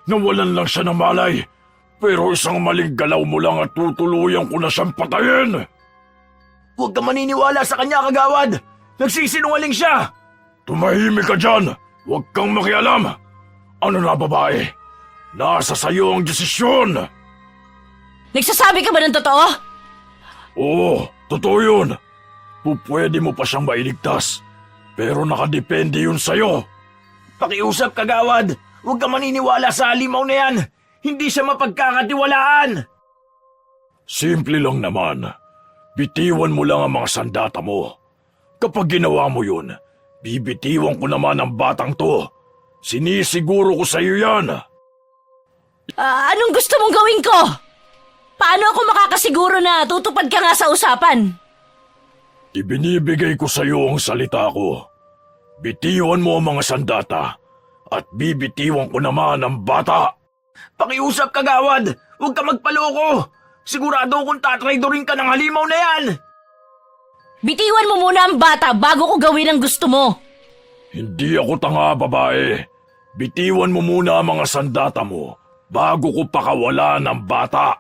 Nawalan lang siya ng malay. Pero isang maling galaw mo lang at tutuluyan ko na siyang patayin! Huwag ka maniniwala sa kanya, kagawad! Nagsisinungaling siya! Tumahimik ka dyan! Huwag kang makialam! Ano na, babae? Nasa sayo ang desisyon! Nagsasabi ka ba ng totoo? Oo, totoo yun. Pupwede mo pa siyang mailigtas. Pero nakadepende yun sa'yo. Pakiusap, kagawad! Huwag ka maniniwala sa halimaw na yan! Hindi siya mapagkakatiwalaan! Simple lang naman. Bitiwan mo lang ang mga sandata mo. Kapag ginawa mo yun, bibitiwan ko naman ang batang to. Sinisiguro ko sa iyo yan. Anong gusto mong gawin ko? Paano ako makakasiguro na tutupad ka nga sa usapan? Ibinibigay ko sa iyo ang salita ko. Bitiwan mo ang mga sandata at bibitiwan ko naman ang bata. Pakiusap, kagawad! Huwag ka magpaloko! Sigurado akong tatraidorin ka ng halimaw na yan! Bitiwan mo muna ang bata bago ko gawin ang gusto mo. Hindi ako tanga, babae. Bitiwan mo muna ang mga sandata mo bago ko pakawalan ang bata.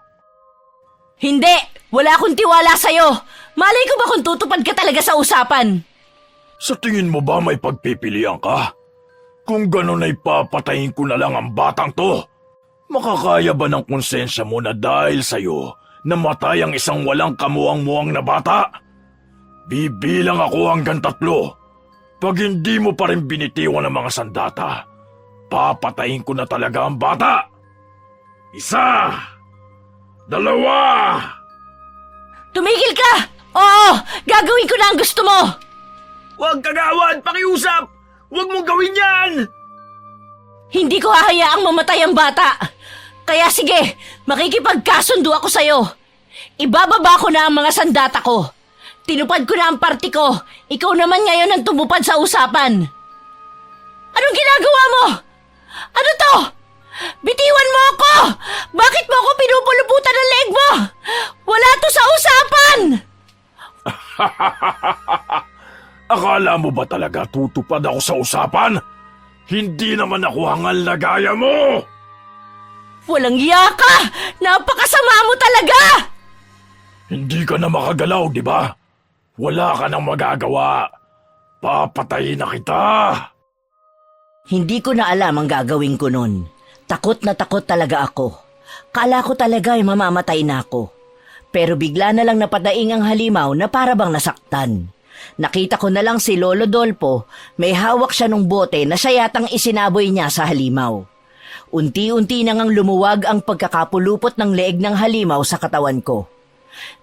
Hindi! Wala akong tiwala sa'yo! Malay ko ba kung tutupad ka talaga sa usapan? Sa tingin mo ba may pagpipilian ka? Kung ganun ay papatayin ko na lang ang batang to. Makakaya ba ng konsensya mo na dahil sa'yo, namatay ang isang walang kamuwang-muwang na bata. Bibilang ako hanggang 3. Pag hindi mo pa rin binitiwan ang mga sandata, papatayin ko na talaga ang bata. 1, 2. Tumigil ka! Oo, gagawin ko na ang gusto mo! Huwag kagawad, pakiusap! Huwag mong gawin yan! Hindi ko hahayaang mamatay ang bata. Kaya sige, makikipagkasundo ako sa'yo. Ibababa ko na ang mga sandata ko. Tinupad ko na ang party ko. Ikaw naman ngayon ang tumupad sa usapan. Anong ginagawa mo? Ano to? Bitiwan mo ako! Bakit mo ako pinupuluputan ng leg mo? Wala to sa usapan! Akala mo ba talaga tutupad ako sa usapan? Hindi naman ako hangal na gaya mo! Walang iya ka! Napakasama mo talaga! Hindi ka na makagalaw, di ba? Wala ka nang magagawa. Papatayin na kita. Hindi ko na alam ang gagawin ko nun. Takot na takot talaga ako. Kala ko talaga ay mamamatay na ako. Pero bigla na lang napadaing ang halimaw na para bang nasaktan. Nakita ko na lang si Lolo Dolpo, may hawak siya ng bote na siya yatang isinaboy niya sa halimaw. Unti-unti na ngang lumuwag ang pagkakapulupot ng leeg ng halimaw sa katawan ko.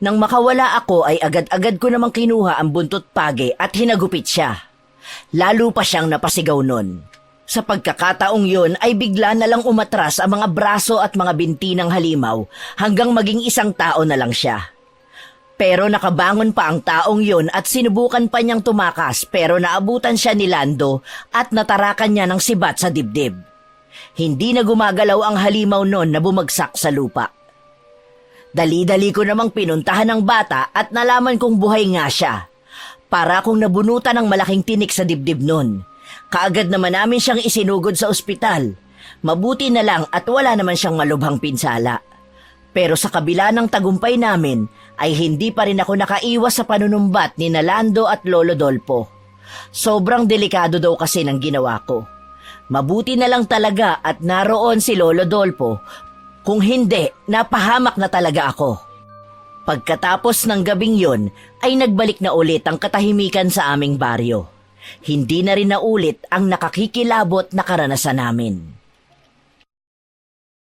Nang makawala ako ay agad-agad ko namang kinuha ang buntot page at hinagupit siya. Lalo pa siyang napasigaw nun. Sa pagkakataong yun ay bigla na lang umatras ang mga braso at mga binti ng halimaw hanggang maging isang tao na lang siya. Pero nakabangon pa ang taong yun at sinubukan pa niyang tumakas pero naabutan siya ni Lando at natarakan niya ng sibat sa dibdib. Hindi na gumagalaw ang halimaw nun na bumagsak sa lupa. Dali-dali ko namang pinuntahan ng bata at nalaman kong buhay nga siya. Para akong nabunutan ng malaking tinik sa dibdib nun. Kaagad naman namin siyang isinugod sa ospital. Mabuti na lang at wala naman siyang malubhang pinsala. Pero sa kabila ng tagumpay namin, ay hindi pa rin ako nakaiwas sa panunumbat ni Nalando at Lolo Dolpo. Sobrang delikado daw kasi ng ginawa ko. Mabuti na lang talaga at naroon si Lolo Dolpo. Kung hindi, napahamak na talaga ako. Pagkatapos ng gabing yon, ay nagbalik na ulit ang katahimikan sa aming baryo. Hindi na rin naulit ang nakakikilabot na karanasan namin.